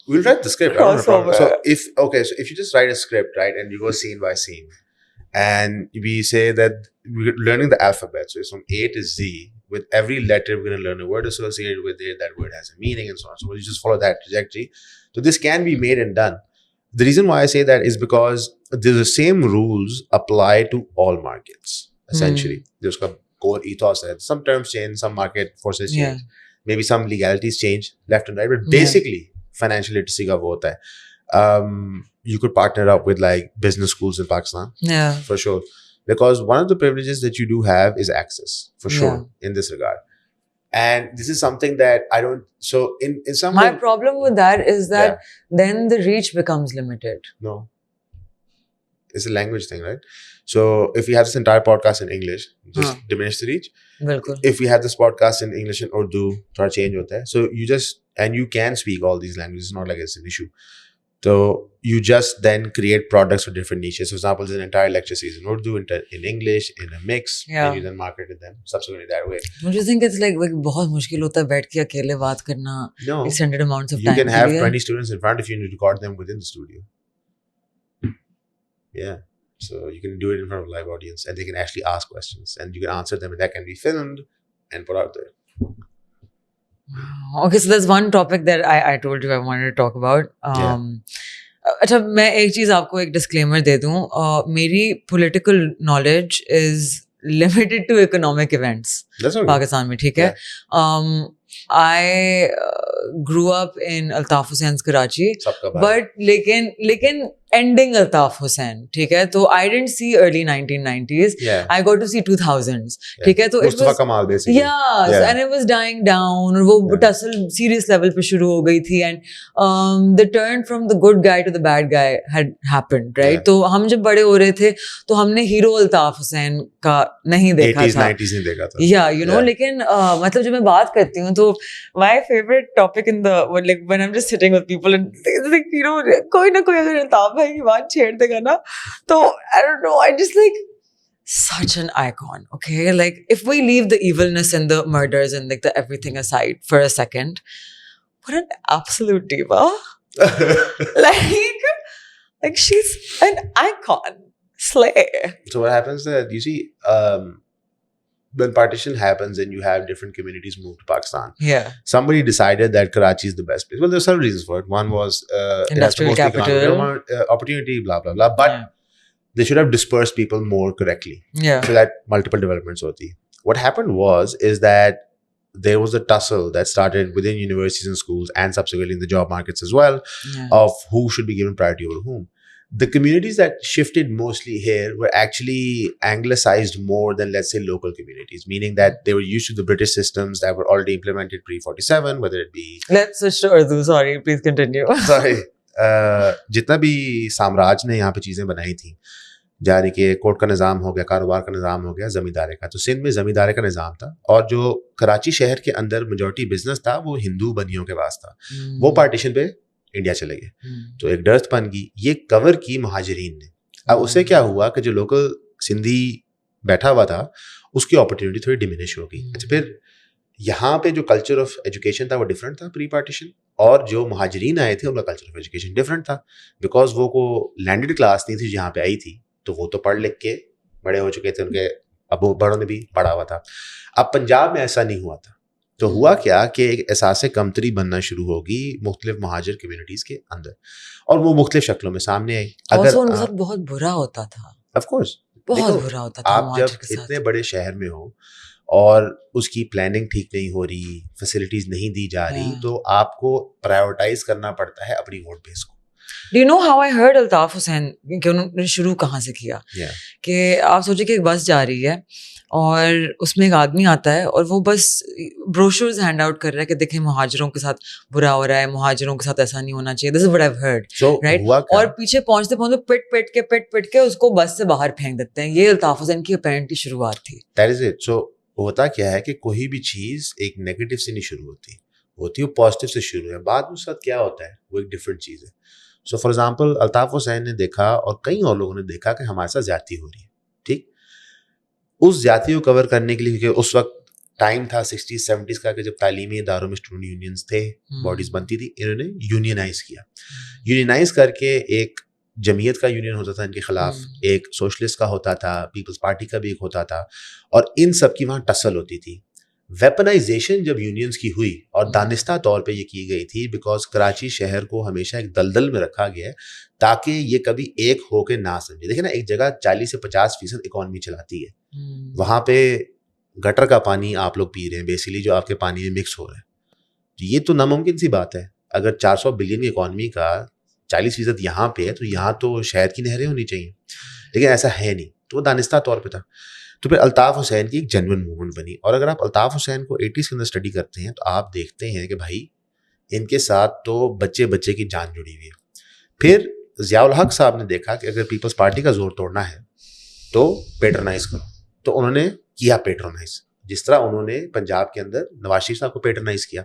We'll write the script. I don't have a problem. So if you just write a script, right, and you go scene by scene, and we say that we're learning the alphabet, so it's from A to Z. With every letter, we're going to learn a word associated with it. That word has a meaning and so on. So you just follow that trajectory. So this can be made and done. The reason why I say that is because the same rules apply to all markets, essentially. There's a core ethos there. Some terms change, some market forces change. Maybe some legalities change left and right. But basically, financial literacy ka wo hota hai. You could partner up with like business schools in Pakistan. Yeah. For sure. Because one of the privileges that you do have is access, for sure, in this regard. And this is something that I don't, so in some my problem with that is that then the reach becomes limited. No. It's a language thing, right? So if we have this entire podcast in English, just diminish the reach. Bilkul. If we have this podcast in English and Urdu, thoda change hota hai. So you just, and you can speak all these languages. It's not like it's an issue. So you just then create products for different niches. For example, there's an entire lecture series in Urdu, in English, in a mix, and you then market it them subsequently that way. Don't you think it's like बहुत मुश्किल होता है बैठ के अकेले बात करना? No. Extended amounts of time. You can have 20 students in front of you and record them within the studio. Yeah. So you can do it in front of a live audience and they can actually ask questions and you can answer them and that can be filmed and put out there. Okay, so there's one topic that I told you I wanted to talk about. अच्छा मैं एक चीज़ आपको एक disclaimer दे दूँ. मेरी political knowledge is limited to economic events. Pakistan में, ठीक है. I grew up in Altaf Hussein's Karachi, but लेकिन ending Altaf Hussein, ठीक है. तो I didn't see early 1990s. I got to see 2000s, ठीक है. तो it was Kamal basically. And it was dying down. और वो tussle serious level पे शुरू हो गई थी. And the turn from the good guy to the bad guy had happened, right? तो हम जब बड़े हो रहे थे तो हमने हीरो अल्ताफ हुसैन का नहीं देखा था. 80s नहीं देखा था. Yeah, you know, लेकिन मतलब जब मैं बात करती हूँ तो my favorite topic in the like when I'm just sitting with people and like, you know, कोई ना कोई अगर अल्ताफ भाई की बात छेड़ देगा ना तो I don't know, I just like such an icon. Okay, like if we leave the evilness and the murders and like the everything aside for a second, what an absolute diva. like she's an icon. Slay. So what happens that you see when partition happens and you have different communities move to Pakistan. Somebody decided that Karachi is the best place. Well, there's several reasons for it. One was industrial capital, opportunity, blah blah blah. But they should have dispersed people more correctly. So that multiple developments hoti. What happened is that there was a tussle that started within universities and schools and subsequently in the job markets as well of who should be given priority over whom. The communities that shifted mostly here were actually anglicized more than, let's say, local communities, meaning that they were used to the British systems that were already implemented pre-47, whether it be... Let's switch to Urdu. Sorry, please continue. Sorry. जितना भी साम्राज्य ने यहाँ पे चीज़ें बनाई थी, जारी के कोर्ट का निज़ाम हो गया, कारोबार का निज़ाम हो गया, ज़मींदारे का. तो सिंध में ज़मींदारे का निज़ाम था और जो कराची शहर के अंदर मेजॉरिटी बिजनेस था वो हिंदू बनियों के पास था. वो पार्टीशन पे इंडिया चले गए. तो एक डर्थ बन गई. ये कवर की मुहाजिरीन ने. अब उससे क्या हुआ कि जो लोकल सिंधी بیٹھا ہوا تھا اس کی اپرچونیٹی تھوڑی ڈیمینش ہوگی. اچھا پھر یہاں پہ جو کلچر آف ایجوکیشن تھا وہ ڈفرینٹ تھا پری پارٹیشن, اور جو مہاجرین آئے تھے ان کا کلچر آف ایجوکیشن ڈفرینٹ تھا, بیکاز وہ کو لینڈڈ کلاس نہیں تھی جہاں پہ آئی تھی, تو وہ تو پڑھ لکھ کے بڑے ہو چکے تھے, ان کے ابو بڑوں نے بھی پڑھا ہوا تھا. اب پنجاب میں ایسا نہیں ہوا تھا, تو ہوا کیا کہ ایک احساس کمتری بننا شروع ہوگی مختلف مہاجر کمیونٹیز کے اندر, اور وہ مختلف شکلوں میں سامنے آئی. اگر ان کے ساتھ بہت برا ہوتا تھا, آف کورس بہت برا ہوتا تھا. آپ جب اتنے بڑے شہر میں ہو اور اس کی پلاننگ ٹھیک نہیں ہو رہی, فیسلٹیز نہیں دی جا رہی, تو آپ کو پرائیورٹائز کرنا پڑتا ہے اپنی ووٹ بیس کو. Do you know how I heard Altaf Hussain کہ انہوں نے شروع کہاں سے کیا؟ کہ آپ سوچے کہ ایک بس جا رہی ہے اور اس میں ایک آدمی آتا ہے اور وہ بس بروشرز ہینڈ آؤٹ کر رہا ہے کہ دیکھیں مہاجروں کے ساتھ برا ہو رہا ہے, مہاجروں کے ساتھ ایسا نہیں ہونا چاہیے. This is what I've heard, right? اور پیچھے پہنچتے پہنچتے پٹ کے اس کو بس سے باہر پھینک دیتے ہیں. یہ الطاف حسین کی اپیرنٹلی شروعات تھی. That is it. So ہوتا کیا ہے کہ کوئی بھی چیز ایک نیگیٹو سے نہیں شروع ہوتی وہ پازیٹیو سے شروع ہے. بعد میں اس وقت کیا ہوتا ہے وہ ایک ڈفرینٹ چیز ہے. سو فار ایگزامپل الطاف حسین نے دیکھا اور کئی اور لوگوں نے دیکھا کہ ہمارے ساتھ زیادتی ہو رہی ہے, ٹھیک, اس زیادتی کو کور کرنے کے لیے, کیونکہ اس وقت ٹائم تھا 60s 70s کا کہ جب تعلیمی اداروں میں اسٹوڈنٹ یونینز تھے, باڈیز بنتی تھی, انہوں نے یونینائز کیا. یونینائز کر کے ایک جمعیت کا یونین ہوتا تھا ان کے خلاف, ایک سوشلسٹ کا ہوتا تھا, پیپلز پارٹی کا بھی ایک ہوتا تھا, اور ان سب کی وہاں ٹسل ہوتی تھی. ویپنائزیشن جب یونینز کی ہوئی اور دانستہ طور پہ یہ کی گئی تھی, بیکاز کراچی شہر کو ہمیشہ ایک دلدل میں رکھا گیا ہے تاکہ یہ کبھی ایک ہو کے نہ سمجھے. دیکھیں نا, ایک جگہ 40 سے 50% اکانومی چلاتی ہے, وہاں پہ گٹر کا پانی آپ لوگ پی رہے ہیں بیسیکلی, جو آپ کے پانی میں مکس ہو رہا ہے. یہ تو ناممکن سی بات ہے. اگر 400 بلین کی اکانومی کا 40% یہاں پہ ہے تو یہاں تو شہد کی نہریں ہونی چاہیے, لیکن ایسا ہے نہیں. تو وہ دانستہ طور پہ تھا. تو پھر الطاف حسین کی ایک جینوئن موومنٹ بنی, اور اگر آپ الطاف حسین کو 80s کے اندر اسٹڈی کرتے ہیں تو آپ دیکھتے ہیں کہ بھائی ان کے ساتھ تو بچے کی جان جڑی ہوئی ہے. پھر ضیاء الحق صاحب نے دیکھا کہ اگر پیپلز پارٹی کا زور توڑنا ہے تو پیٹرنائز کرو, تو انہوں نے کیا پیٹرنائز, جس طرح انہوں نے پنجاب کے اندر نواز شریف صاحب کو پیٹرنائز کیا.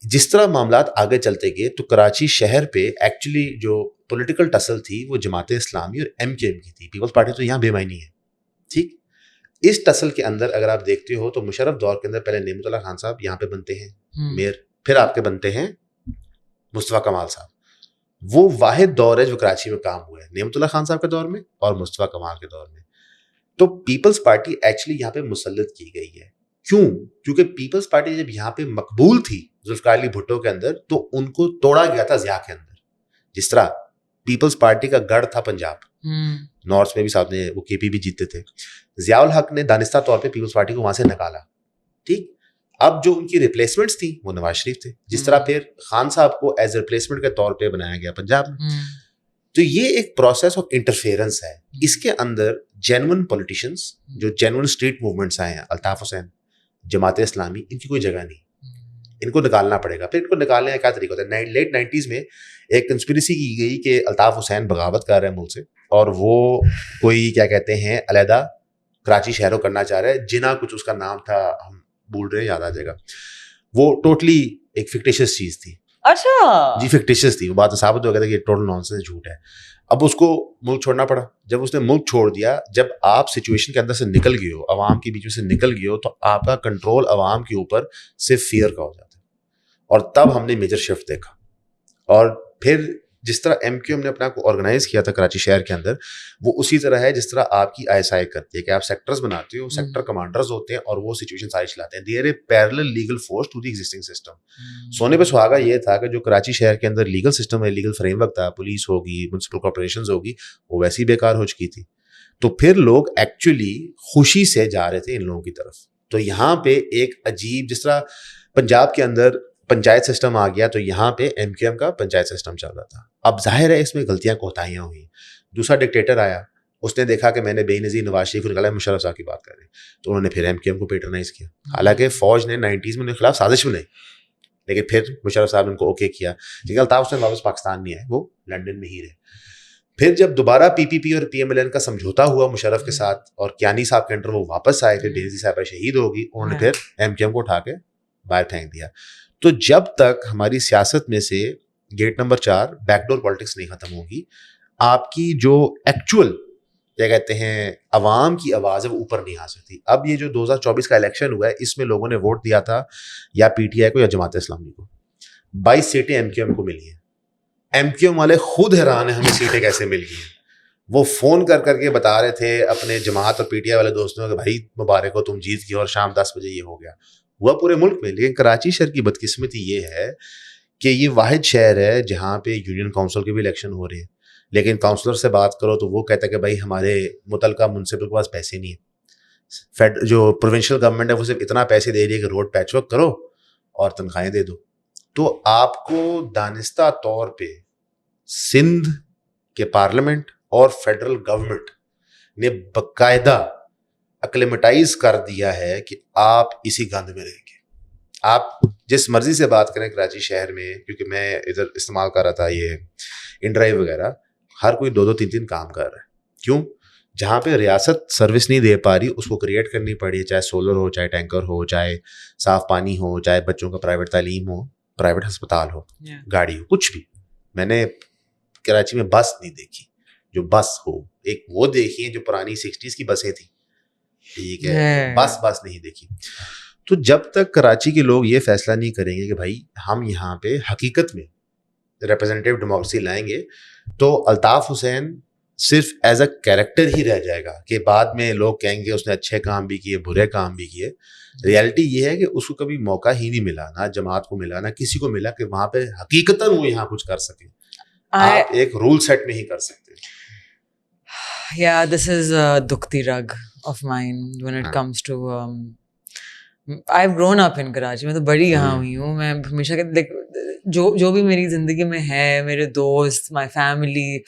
جس طرح معاملات آگے چلتے گئے تو کراچی شہر پہ ایکچولی جو پولیٹیکل ٹسل تھی وہ جماعت اسلامی اور MKM کی تھی. پیپلز پارٹی تو یہاں بے معنی ہے, ٹھیک. اس ٹسل کے اندر اگر آپ دیکھتے ہو تو مشرف دور کے اندر پہلے نعمت اللہ خان صاحب یہاں پہ بنتے ہیں میئر, پھر آپ کے بنتے ہیں مصطفیٰ کمال صاحب. وہ واحد دور ہے جو کراچی میں کام ہوا ہے, نعمت اللہ خان صاحب کے دور میں اور مصطفیٰ کمال کے دور میں. تو پیپلز پارٹی ایکچولی یہاں پہ مسلط کی گئی ہے. کیوں؟ کیونکہ پیپلز پارٹی جب یہاں پہ مقبول تھی ذوالفقار علی بھٹو کے اندر, تو ان کو توڑا گیا تھا ضیاء کے اندر. جس طرح پیپلز پارٹی کا گڑھ تھا پنجاب, نارتھ میں بھی صاحب نے وہ KP بھی جیتے تھے, ضیاء الحق نے دانستہ طور پہ پیپلز پارٹی کو وہاں سے نکالا, ٹھیک. اب جو ان کی ریپلیسمنٹس تھیں وہ نواز شریف تھے, جس طرح پھر خان صاحب کو ایز ریپلیسمنٹ کے طور پہ بنایا گیا پنجاب میں. تو یہ ایک پروسیس آف انٹرفیئرنس ہے. اس کے اندر جینون پولیٹیشینس, جو جینون اسٹریٹ موومنٹس آئے ہیں, الطاف حسین, جماعت اسلامی, ان کی کوئی جگہ نہیں, ان کو نکالنا پڑے گا. پھر ان کو نکالنے کا کیا طریقہ ہوتا ہے؟ لیٹ 90s میں ایک کنسپریسی کی گئی کہ الطاف حسین بغاوت کر رہے ہیں ملک سے, اور وہ کوئی کیا کہتے ہیں علیحدہ کراچی شہر کو کرنا چاہ رہا ہے. جنا کچھ اس کا نام تھا, ہم بھول رہے ہیں, یاد آ جائے گا. وہ ٹوٹلی ایک فکٹیشیس چیز تھی. اچھا جی, فکٹیشیس تھی. وہ بات ثابت ہو گیا تھا کہ یہ ٹوٹل نانسنس, جھوٹ ہے. اب اس کو ملک چھوڑنا پڑا. جب اس نے ملک چھوڑ دیا, جب آپ سچویشن کے اندر سے نکل گئے ہو, عوام کے بیچ میں سے نکل گئے ہو, تو آپ کا کنٹرول عوام کے اوپر صرف فیئر کا ہو جاتا ہے. اور تب ہم نے میجر شفٹ دیکھا. اور پھر جس طرح MKM نے اپنا کو آرگنائز کیا تھا کراچی شہر کے اندر, وہ اسی طرح ہے جس طرح آپ کی ISI کرتی ہے کہ آپ سیکٹرز بناتے ہو, سیکٹر کمانڈرز ہوتے ہیں, اور وہ سچویشن ساری چلاتے ہیں. They are a parallel legal force to the existing system. سونے پہ سہاگا یہ تھا کہ جو کراچی شہر کے اندر لیگل سسٹم ہے, لیگل فریم ورک تھا, پولیس ہوگی, میونسپل کارپوریشنز ہوگی, وہ ویسے ہی بیکار ہو چکی تھی. تو پھر لوگ ایکچولی خوشی سے جا رہے تھے ان لوگوں کی طرف. تو یہاں پہ ایک عجیب, جس طرح پنجاب کے اندر پنچایت سسٹم آ گیا, تو یہاں پہ MKM کا پنچایت سسٹم چل رہا تھا. اب ظاہر ہے اس میں غلطیاں کوتاہیاں ہوئیں. دوسرا ڈکٹیٹر آیا, اس نے دیکھا کہ میں نے بے نظیر نواز شریف کو نکالا, مشرف صاحب کی بات کر رہے ہیں, تو انہوں نے پھر MKM کو پیٹرنائز کیا. حالانکہ فوج نے 90s میں ان کے خلاف سازش بنائی, لیکن پھر مشرف صاحب نے ان کو اوکے کیا. لیکن الطاف حسین واپس پاکستان نہیں آئے, وہ لنڈن میں ہی رہے. پھر جب دوبارہ PPP اور PMLN کا سمجھوتا ہوا مشرف کے ساتھ, اور کیانی صاحب کے انڈر وہ واپس آئے, پھر بے نظیر صاحبہ شہید ہوگی, انہوں نے پھر MKM کو اٹھا کے باہر پھینک دیا. تو جب تک ہماری سیاست میں سے gate number 4 back door politics نہیں ختم ہوگی, آپ کی جو ایکچوئل کیا کہتے ہیں عوام کی آواز ہے وہ اوپر نہیں آ سکتی. اب یہ جو 2024 کا الیکشن ہوا ہے اس میں لوگوں نے ووٹ دیا تھا یا پی ٹی آئی کو یا جماعت اسلامی کو. 22 سیٹیں ایم کیو ایم کو ملی ہیں. ایم کیو ایم والے خود حیران ہیں ہمیں سیٹیں کیسے مل گئی ہیں. وہ فون کر کے بتا رہے تھے اپنے جماعت اور پی ٹی آئی والے دوستوں کہ بھائی مبارک ہو تم جیت گئے اور شام 10 بجے یہ ہو گیا. ہوا پورے ملک میں. لیکن کراچی شہر کی بدقسمتی یہ ہے کہ یہ واحد شہر ہے جہاں پہ یونین کونسل کے بھی الیکشن ہو رہے ہیں, لیکن کونسلر سے بات کرو تو وہ کہتا ہے کہ بھائی ہمارے متعلقہ منسپل کے پاس پیسے نہیں ہیں. جو پروونشل گورنمنٹ ہے وہ صرف اتنا پیسے دے رہی ہے کہ روڈ پیچ ورک کرو اور تنخواہیں دے دو. تو آپ کو دانستہ طور پہ سندھ کے پارلیمنٹ اور فیڈرل گورنمنٹ نے باقاعدہ ایکلیمیٹائز کر دیا ہے کہ آپ اسی گند میں رہیں گے. آپ جس مرضی سے بات کریں کراچی شہر میں, کیونکہ میں ادھر استعمال کر رہا تھا یہ ان ڈرائیو وغیرہ, ہر کوئی 2-3 کام کر رہا ہے. کیوں؟ جہاں پہ ریاست سروس نہیں دے پا رہی اس کو کریٹ کرنی پڑی ہے, چاہے سولر ہو, چاہے ٹینکر ہو, چاہے صاف پانی ہو, چاہے بچوں کا پرائیویٹ تعلیم ہو, پرائیویٹ ہسپتال ہو, گاڑی ہو, کچھ بھی. میں نے کراچی میں بس نہیں دیکھی جو بس ہو. ایک وہ دیکھی ہے جو پرانی 60s کی بسیں تھیں, ٹھیک ہے, بس نہیں دیکھی. تو جب تک کراچی کے لوگ یہ فیصلہ نہیں کریں گے کہ بھائی ہم یہاں پہ حقیقت میں ریپرزینٹیو ڈیموکریسی لائیں گے, تو الطاف حسین صرف ایز اے کیریکٹر ہی رہ جائے گا کہ بعد میں لوگ کہیں گے اس نے اچھے کام بھی کیے, برے کام بھی کیے. ریالٹی یہ ہے کہ اس کو کبھی موقع ہی نہیں ملا, نہ جماعت کو ملا, نہ کسی کو ملا کہ وہاں پہ حقیقتاً وہ یہاں کچھ کر سکے. آپ ایک رول سیٹ میں ہی کر سکتے ہیں. Yeah, this is a dukti rag of mine when it comes to I've grown up in Karachi. میں تو بڑی یہاں ہوئی ہوں. میں ہمیشہ جو بھی میری زندگی میں ہے, میرے دوست, مائی فیملی,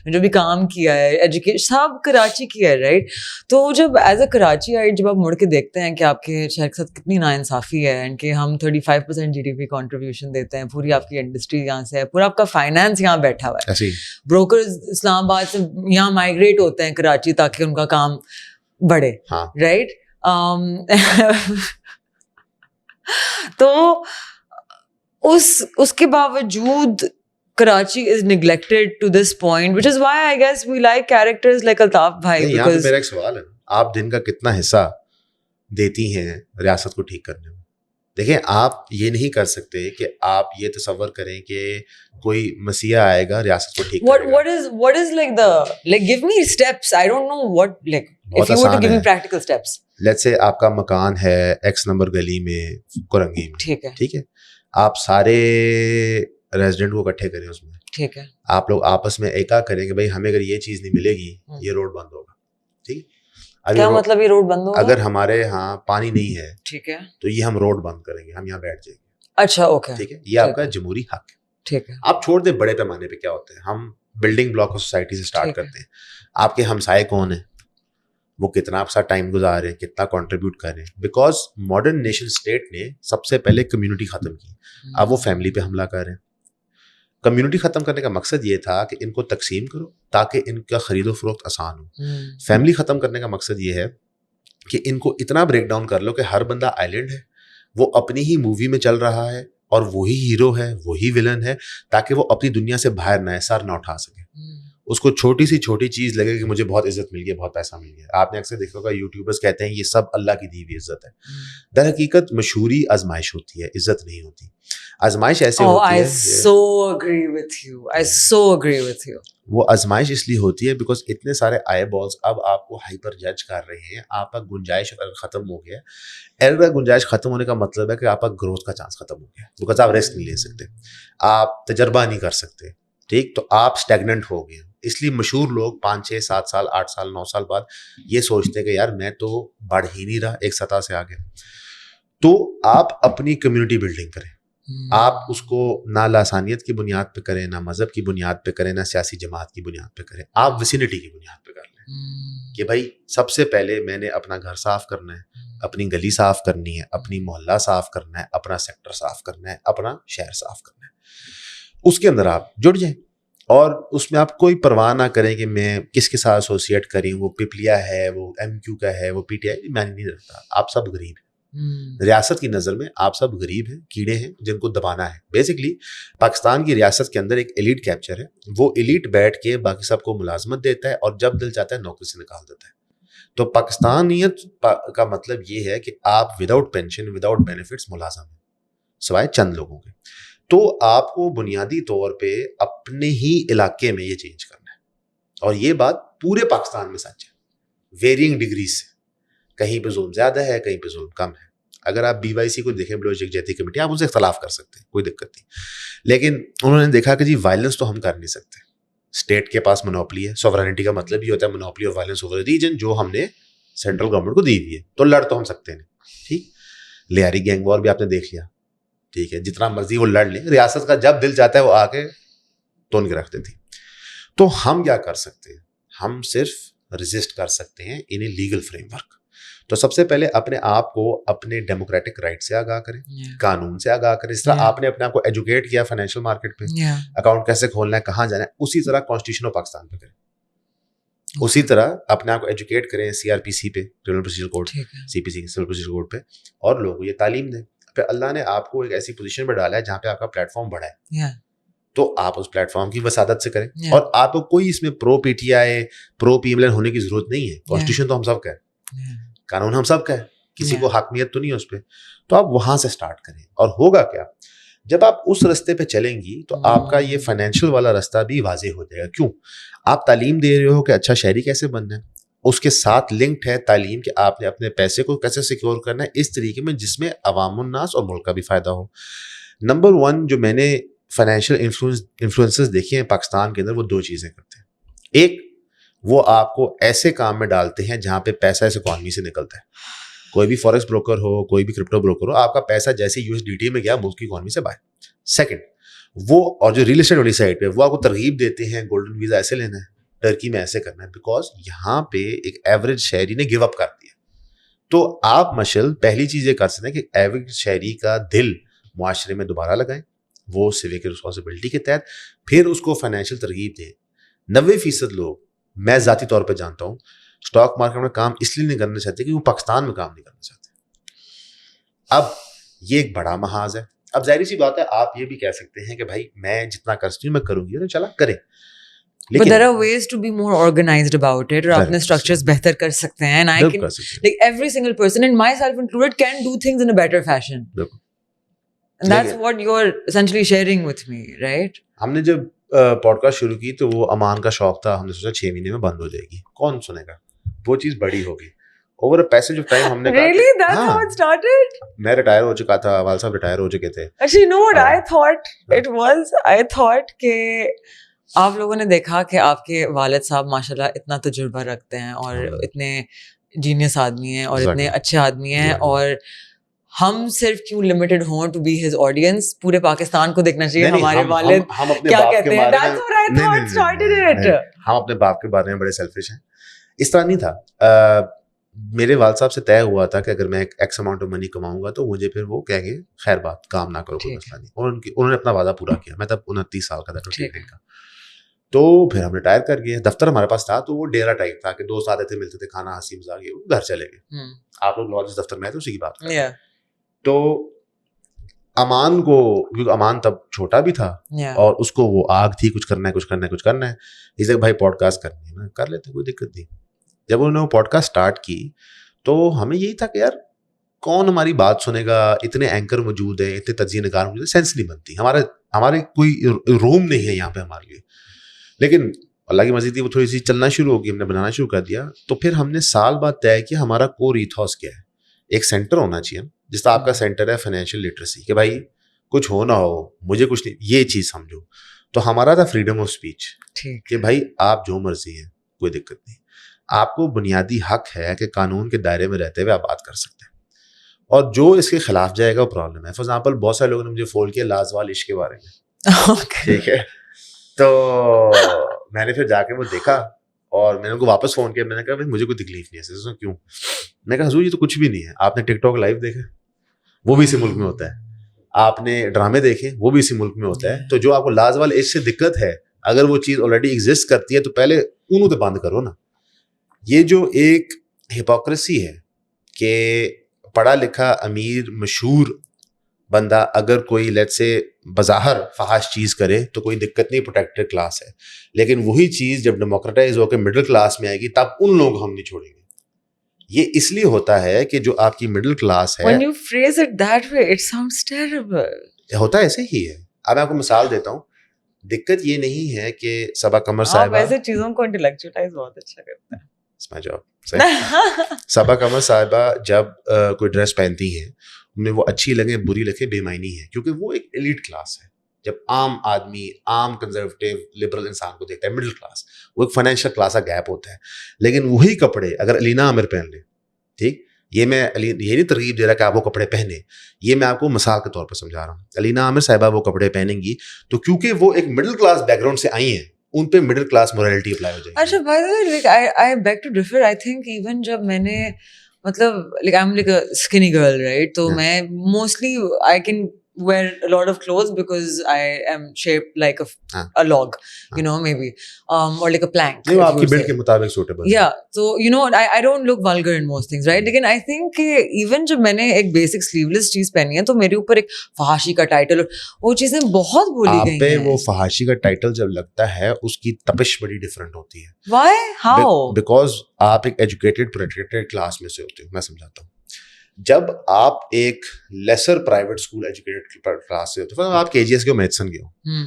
جو بھی کام کیا ہے, ایجوکیشن, سب کراچی کیا ہے, رائٹ. تو جب ایز اے کراچی آئی جب آپ مڑ کے دیکھتے ہیں کہ آپ کے شہر کے ساتھ کتنی ناانصافی ہے, اینڈ کہ ہم 35% GDP کنٹریبیوشن دیتے ہیں, پوری آپ کی انڈسٹری یہاں سے ہے, پورا آپ کا فائنانس یہاں بیٹھا ہوا ہے. بروکرز اسلام آباد سے یہاں مائگریٹ ہوتے ہیں کراچی تاکہ ان کا کام بڑھے, رائٹ. تو اس کے باوجود Karachi is neglected to this point, which is why I guess we like characters like Altaf bhai. یہاں پہ میرا ایک سوال ہے, آپ دن کا کتنا حصہ دیتی ہیں ریاست کو ٹھیک کرنے میں؟ دیکھیں, آپ یہ نہیں کر سکتے کہ آپ یہ تصور کریں کہ کوئی مسیح آئے گا ریاست کو ٹھیک کرے گا. What is like the give me steps. I don't know what, like if you were to give me practical steps. Let's say آپ کا مکان ہے X نمبر گلی میں کرنگی میں, ٹھیک ہے, آپ سارے ریزیڈنٹ کو اکٹھے کریں اس میں, ٹھیک ہے, آپ لوگ آپس میں ایکا کریں کہ بھائی ہمیں اگر یہ چیز نہیں ملے گی یہ روڈ بند ہوگا, ٹھیک. کیا مطلب یہ روڈ بند ہوگا؟ اگر ہمارے ہاں پانی نہیں ہے, ٹھیک ہے, تو یہ ہم روڈ بند کریں گے, ہم یہاں بیٹھ جائیں گے. اچھا, اوکے, ٹھیک ہے, یہ آپ کا جمہوری حق ہے, ٹھیک ہے. آپ چھوڑ دیں بڑے پیمانے پہ کیا ہوتا ہے, ہم بلڈنگ بلاک آف سوسائٹی سے اسٹارٹ کرتے ہیں. آپ کے ہمسائے کون ہیں, وہ کتنا آپ ساتھ ٹائم گزار رہے ہیں, کتنا کنٹریبیوٹ کر رہے ہیں. بیکاز ماڈرن نیشن اسٹیٹ نے سب سے پہلے کمیونٹی ختم کی, اب وہ فیملی پہ حملہ کر رہے ہیں. کمیونٹی ختم کرنے کا مقصد یہ تھا کہ ان کو تقسیم کرو تاکہ ان کا خرید و فروخت آسان ہو. فیملی ختم کرنے کا مقصد یہ ہے کہ ان کو اتنا بریک ڈاؤن کر لو کہ ہر بندہ آئیلینڈ ہے, وہ اپنی ہی مووی میں چل رہا ہے اور وہی ہیرو ہے, وہی ولن ہے, تاکہ وہ اپنی دنیا سے باہر نہ سر نہ اٹھا سکے. اس کو چھوٹی سی چھوٹی چیز لگے کہ مجھے بہت عزت مل گئی, بہت پیسہ مل گیا. آپ نے اکثر دیکھا ہوگا یوٹیوبرز کہتے ہیں یہ سب اللہ کی دی ہوئی عزت ہے. در حقیقت مشہوری آزمائش ہوتی ہے, عزت نہیں ہوتی. آزمائش ایسے ہوتی ہے, وہ آزمائش اس لیے ہوتی ہے بیکاز اتنے سارے آئی بالز اب آپ کو ہائپر جج کر رہے ہیں. آپ کا گنجائش ختم ہو گیا. ایرر کا گنجائش ختم ہونے کا مطلب ہے کہ آپ کا گروتھ کا چانس ختم ہو گیا, بیکاز آپ ریسک نہیں لے سکتے, آپ تجربہ نہیں کر سکتے, ٹھیک. تو آپ اسٹیگننٹ ہو گئے. اس لیے مشہور لوگ 5, 6, 7 سال, 8 سال, 9 سال بعد یہ سوچتے ہیں کہ یار میں تو بڑھ ہی نہیں رہا, ایک سطح سے آگے. تو آپ اپنی کمیونٹی بلڈنگ کریں. آپ اس کو نہ لاسانیت کی بنیاد پہ کریں, نہ مذہب کی بنیاد پہ کریں, نہ سیاسی جماعت کی بنیاد پہ کریں. آپ ویسینٹی کی بنیاد پہ کر لیں کہ بھائی سب سے پہلے میں نے اپنا گھر صاف کرنا ہے, اپنی گلی صاف کرنی ہے, اپنی محلہ صاف کرنا ہے, اپنا سیکٹر صاف کرنا ہے, اپنا شہر صاف کرنا ہے. اس کے اندر آپ جڑ جائیں اور اس میں آپ کوئی پرواہ نہ کریں کہ میں کس کے ساتھ ایسوسیٹ کریں, وہ پپلیا ہے, وہ ایم کیو کا ہے, وہ پی ٹی آئی, میں نہیں رکھتا. آپ سب غریب ہیں, ریاست کی نظر میں آپ سب غریب ہیں, کیڑے ہیں جن کو دبانا ہے. بیسکلی پاکستان کی ریاست کے اندر ایک ایلیٹ کیپچر ہے, وہ ایلیٹ بیٹھ کے باقی سب کو ملازمت دیتا ہے اور جب دل چاہتا ہے نوکری سے نکال دیتا ہے. تو پاکستانیت کا مطلب یہ ہے کہ آپ وداؤٹ پینشن وداؤٹ بینیفٹس ملازم ہیں سوائے چند لوگوں کے. تو آپ کو بنیادی طور پہ اپنے ہی علاقے میں یہ چینج کرنا ہے, اور یہ بات پورے پاکستان میں سچ ہے, ویرینگ ڈگریز سے. کہیں پہ ظلم زیادہ ہے, کہیں پہ ظلم کم ہے. اگر آپ BYC کو دیکھیں, بلوچ یکجہتی کمیٹی, آپ ان سے اختلاف کر سکتے ہیں, کوئی دقت نہیں, لیکن انہوں نے دیکھا کہ جی وائلنس تو ہم کر نہیں سکتے, اسٹیٹ کے پاس منوپلی ہے. سوورنٹی کا مطلب یہ ہوتا ہے monopoly of violence over region, جو ہم نے سینٹرل گورنمنٹ کو دی ہوئی ہے, تو لڑ تو ہم سکتے ہیں. ٹھیک, لیاری گینگ وار بھی آپ نے دیکھ لیا, ٹھیک ہے, جتنا مرضی وہ لڑ لیں, ریاست کا جب دل چاہتا ہے وہ آ کے تون کے رکھ دیتی. تو ہم کیا کر سکتے ہیں, ہم صرف ریزسٹ کر سکتے ہیں ان اے لیگل فریم ورک. تو سب سے پہلے اپنے آپ کو اپنے ڈیموکریٹک رائٹ سے آگاہ کریں, قانون سے آگاہ کریں. اس طرح آپ نے اپنے آپ کو ایجوکیٹ کیا فائنینشیل مارکیٹ پہ, اکاؤنٹ کیسے کھولنا ہے, کہاں جانا ہے, اسی طرح کانسٹیٹیوشن آف پاکستان پہ کریں. اسی طرح اپنے آپ کو ایجوکیٹ کریں CRPC پہ, criminal procedure code, CPC civil procedure code پہ, اور لوگوں کو یہ تعلیم دیں. پھر اللہ نے آپ کو ایک ایسی پوزیشن پہ ڈالا ہے جہاں پہ آپ کا پلیٹ فارم بڑا ہے, تو آپ اس پلیٹ فارم کی وسادت سے کریں. اور آپ کو کوئی اس میں پرو PTI پرو PMLN ہونے کی ضرورت نہیں ہے. کانسٹیٹیوشن تو ہم سب کا ہے, قانون ہم سب کا ہے, کسی کو حاکمیت تو نہیں ہے اس پہ. تو آپ وہاں سے سٹارٹ کریں. اور ہوگا کیا, جب آپ اس رستے پہ چلیں گی تو آپ کا یہ فائنینشیل والا رستہ بھی واضح ہو جائے گا. کیوں, آپ تعلیم دے رہے ہو کہ اچھا شہری کیسے بننا ہے, اس کے ساتھ لنکڈ ہے تعلیم کہ آپ نے اپنے پیسے کو کیسے سیکیور کرنا ہے اس طریقے میں جس میں عوام الناس اور ملک کا بھی فائدہ ہو. نمبر 1 جو میں نے فائنینشیل انفلوئنسز دیکھے ہیں پاکستان کے اندر, وہ 2 چیزیں کرتے ہیں. ایک, وہ آپ کو ایسے کام میں ڈالتے ہیں جہاں پہ پیسہ اس اکانومی سے نکلتا ہے. کوئی بھی فوریکس بروکر ہو, کوئی بھی کرپٹو بروکر ہو, آپ کا پیسہ جیسے USDT میں گیا ملک کی اکانومی سے باہر. سیکنڈ, وہ اور جو ریل اسٹیٹ والی سائڈ پہ وہ آپ کو ترغیب دیتے ہیں گولڈن ویزا ایسے لینا ہے, ٹرکی میں ایسے کرنا ہے, بیکاز یہاں پہ ایک ایوریج شہری نے گیو اپ کر دیا. تو آپ مشل پہلی چیز یہ کر سکتے ہیں کہ ایوریج شہری کا دل معاشرے میں دوبارہ لگائیں, وہ سیوک رسپانسبلٹی کے تحت, پھر اس کو فائنینشیل ترغیب دیں. 90% لوگ میں ذاتی طور پہ جانتا ہوں اسٹاک مارکیٹ میں کام اس لیے نہیں کرنا چاہتے کہ وہ پاکستان میں کام نہیں کرنا چاہتے. اب یہ ایک بڑا محاذ ہے. اب ظاہری سی بات ہے, آپ یہ بھی کہہ سکتے ہیں کہ بھائی میں جتنا کر سکتی ہوں میں کروں گی, چلا کریں. But there are ways to be more organized about it, اور اپنے structures بہتر کر سکتے ہیں. And I can, like every single person, and myself included, can do things in a better fashion. And that's what you're essentially sharing with me, right? ہم نے جب pod cost شروع کی تو وہ امان کا شوق تھا, ہم نے سوچا 6 مہینے میں بند ہو جائے گی, کون سنے گا. وہ چیز بڑی ہوگی اوور پیسج آف ٹائم. ہم نے Really? That's how it started? میں ریٹائر ہو چکا تھا, والد صاحب ریٹائر ہو چکے تھے. Actually, you know what I thought it was? I thought کہ آپ لوگوں نے دیکھا کہ آپ کے والد صاحب ماشاءاللہ اتنا تجربہ رکھتے ہیں اور اتنے جینیس آدمی ہیں اور اتنے اچھے آدمی ہیں, اور ہم صرف کیوں لمیٹڈ ہوں ٹو بی ہز آڈینس, پورے پاکستان کو دیکھنا چاہیے ہمارے والد کیا کہتے ہیں. That's what I thought started it. ہم اپنے باپ کے بارے میں بڑے سیلفش ہیں. اس طرح نہیں تھا. میرے والد صاحب سے طے ہوا تھا کہ اگر میں ایکس اماؤنٹ آف منی کماؤں گا تو مجھے پھر وہ کہیں گے خیر بات, کام نہ کرو, کوئی مسئلہ نہیں. اور انہوں نے اپنا وعدہ پورا کیا. میں تب 29 سال کا تھا. تو پھر ہم ریٹائر کر گئے. دفتر ہمارے پاس تھا تو وہ ڈیرا ٹائپ تھا کہ دوست آتے تھے, ملتے تھے, کھانا ہنسی مذاق, وہ گھر چلے گئے. آپ لوگ لاجس دفتر میں تھے اسی کی بات کریں. تو امان کو, کیونکہ امان تب چھوٹا بھی تھا اور اس کو وہ آگ تھی, کچھ کرنا ہے کچھ کرنا ہے کچھ کرنا ہے. اس لیے بھائی پوڈ کاسٹ کرنی ہے, میں کر لیتے, کوئی دقت نہیں. جب انہوں نے وہ پوڈ کاسٹ اسٹارٹ کی تو ہمیں یہی تھا کہ یار کون ہماری بات سنے گا, اتنے اینکر موجود ہیں, اتنے تجزیہ نگار موجود ہیں, سینس نہیں بنتی. ہمارے کوئی روم نہیں ہے یہاں پہ ہمارے لیے. لیکن اللہ کی مرضی تھی, وہ تھوڑی سی چلنا شروع ہوگی, ہم نے بنانا شروع کر دیا. تو پھر ہم نے سال بعد طے کیا ہمارا کور ایتھوس کیا ہے. ایک سینٹر ہونا چاہیے, جس طرح آپ کا سینٹر ہے فائنینشیل لٹریسی, کہ بھائی کچھ ہو نہ ہو مجھے کچھ نہیں, یہ چیز سمجھو. تو ہمارا تھا فریڈم آف اسپیچ, کہ بھائی آپ جو مرضی ہیں کوئی دقت نہیں, آپ کو بنیادی حق ہے کہ قانون کے دائرے میں رہتے ہوئے آپ بات کر سکتے ہیں, اور جو اس کے خلاف جائے گا وہ پرابلم ہے. فار ایگزامپل بہت سارے لوگوں نے مجھے فون کیا لازوال عشق کے بارے میں, ٹھیک ہے, تو میں نے پھر جا کے وہ دیکھا اور میں نے ان کو واپس فون کیا. میں نے کہا بھائی مجھے کوئی تکلیف نہیں ہے. کیوں؟ میں کہا حضور یہ تو کچھ بھی نہیں ہے. آپ نے ٹک ٹاک لائیو دیکھا, وہ بھی اسی ملک میں ہوتا ہے. آپ نے ڈرامے دیکھے, وہ بھی اسی ملک میں ہوتا ہے. تو جو آپ کو لازوال عشق سے دقت ہے, اگر وہ چیز آلریڈی ایگزسٹ کرتی ہے تو پہلے انہوں تو بند کرو نا. یہ جو ایک ہپوکریسی ہے کہ پڑھا لکھا امیر مشہور بندہ اگر کوئی لیٹ سے بظاہر فحش چیز کرے تو کوئی دقت نہیں, پروٹیکٹڈ کلاس ہے. لیکن وہی چیز جب ڈیموکریٹائز ہو کے مڈل کلاس میں آئے گی تب ان لوگ ہم نہیں چھوڑیں گے. یہ اس لیے ہوتا ہے کہ جو آپ کی مڈل کلاس ہے, when you phrase it that way it sounds terrible. ہوتا ایسے ہی ہے. اب میں آپ کو مثال دیتا ہوں. دقت یہ نہیں ہے کہ صبا قمر صاحبہ, آپ ایسے چیزوں کو انٹلیکچوئلائز بہت اچھا کرتے ہیں. my job. صبا قمر صاحبہ جب کوئی ڈریس پہنتی ہیں, انہیں وہ اچھی لگے بری لگے بے معنی ہے, کیونکہ وہ ایک ایلیٹ کلاس ہے. جب عام آدمی, عام کنزرویٹو لبرل انسان کو دیکھتا ہے مڈل کلاس, وہ ایک فائنینشیل کلاس کا گیپ ہوتا ہے. لیکن وہی کپڑے اگر علینا عامر پہن لیں, ٹھیک, یہ میں یہ نہیں ترغیب دے رہا کہ آپ وہ کپڑے پہنیں, یہ میں آپ کو مثال کے طور پر سمجھا رہا ہوں. علینا عامر صاحبہ وہ کپڑے پہنیں گی تو کیونکہ وہ ایک مڈل کلاس بیک گراؤنڈ سے آئی ہیں, ان پہ مڈل کلاس مورالٹی اپلائی ہو جائے گی. اچھا by the way like I beg to differ. I think even جب میں نے مطلب like I'm like a skinny girl, right? تو میں mostly I can wear a lot of clothes because I am shaped like a log, you know, maybe or like a plank. نہیں, آپ کی blood کے مطابق suitable. Yeah, so you know I don't look vulgar in most things, right? لیکن I think کہ even جب میں نے ایک basic sleeveless چیز پہنی ہے تو میرے اوپر ایک فحاشی کا ٹائٹل, وہ چیزیں بہت بولی گئی ہیں. آپ پہ وہ فحاشی کا ٹائٹل جب لگتا ہے اس کی تپش بڑی ڈفرینٹ ہوتی ہے. Why? How? Because آپ ایک ایجوکیٹڈ پروٹیکٹڈ کلاس میں سے ہوتے ہو. میں سمجھاتا ہوں. جب آپ ایک lesser private school educated class سے ہوتے ہو, آپ کے جی ایس کے ہو, میڈسن کے ہو,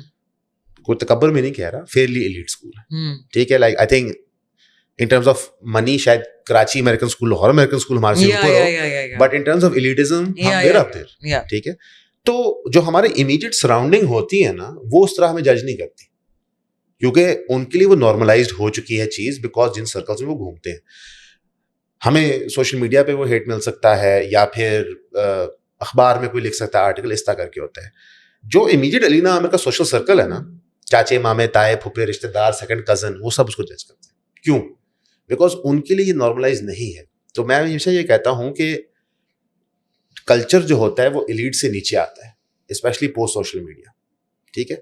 کوئی تکبر میں نہیں کہہ رہا, فیئرلی ایلیٹ اسکول ہے, ٹھیک ہے. Like I think in terms of money شاید Karachi American school, Lahore American school ہمارے سے اوپر ہو, but in terms of elitism ہم ویئر اپ دیئر, ٹھیک ہے. تو جو ہمارے امیڈیٹ سراؤنڈنگ ہوتی ہے نا, وہ اس طرح ہمیں جج نہیں کرتی, کیونکہ ان کے لیے وہ نارملائزڈ ہو چکی ہے چیز, بیکاز جن سرکلس میں وہ گھومتے ہیں. ہمیں سوشل میڈیا پہ وہ ہیٹ مل سکتا ہے, یا پھر اخبار میں کوئی لکھ سکتا ہے آرٹیکل, اس طرح کر کے ہوتا ہے. جو امیڈیٹ علینا عامر کا سوشل سرکل ہے نا, چاچے مامے تائے پھوپھے رشتے دار سیکنڈ کزن, وہ سب اس کو جج کرتے ہیں. کیوں؟ بیکاز ان کے لیے یہ نارملائز نہیں ہے. تو میں ہمیشہ یہ کہتا ہوں کہ کلچر جو ہوتا ہے وہ ایلیٹ سے نیچے آتا ہے, اسپیشلی پوسٹ سوشل میڈیا, ٹھیک ہے.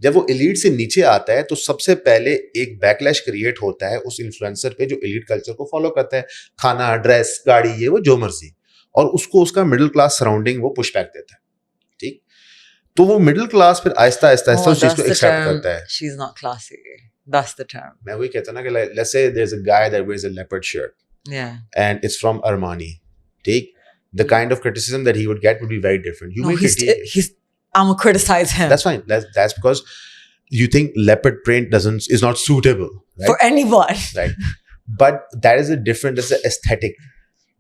جب وہ ایلیٹ سے نیچے آتا ہے تو سب سے پہلے ایک بیک لیش کریٹ ہوتا ہے اس انفلوئنسر پہ جو ایلیٹ کلچر کو فالو کرتا ہے, کھانا, ڈریس, گاڑی, یہ وہ جو مرضی, اور اس کو اس کا مڈل کلاس سراؤنڈنگ وہ پش بیک دیتا ہے, ٹھیک. تو وہ مڈل کلاس پھر آہستہ آہستہ اس چیز کو ایکسیپٹ کرتا ہے. She is not classy. That's the term. میں وہی کہتا ہوں نا کہ let's say there's a guy that wears a leopard shirt, and it's from Armani, ٹھیک. The kind of criticism that he would get would be very different. You may critique. I'm gonna criticize him. That's fine. That's because you think leopard print is not suitable, right? For anyone. Right. But that is that's an aesthetic.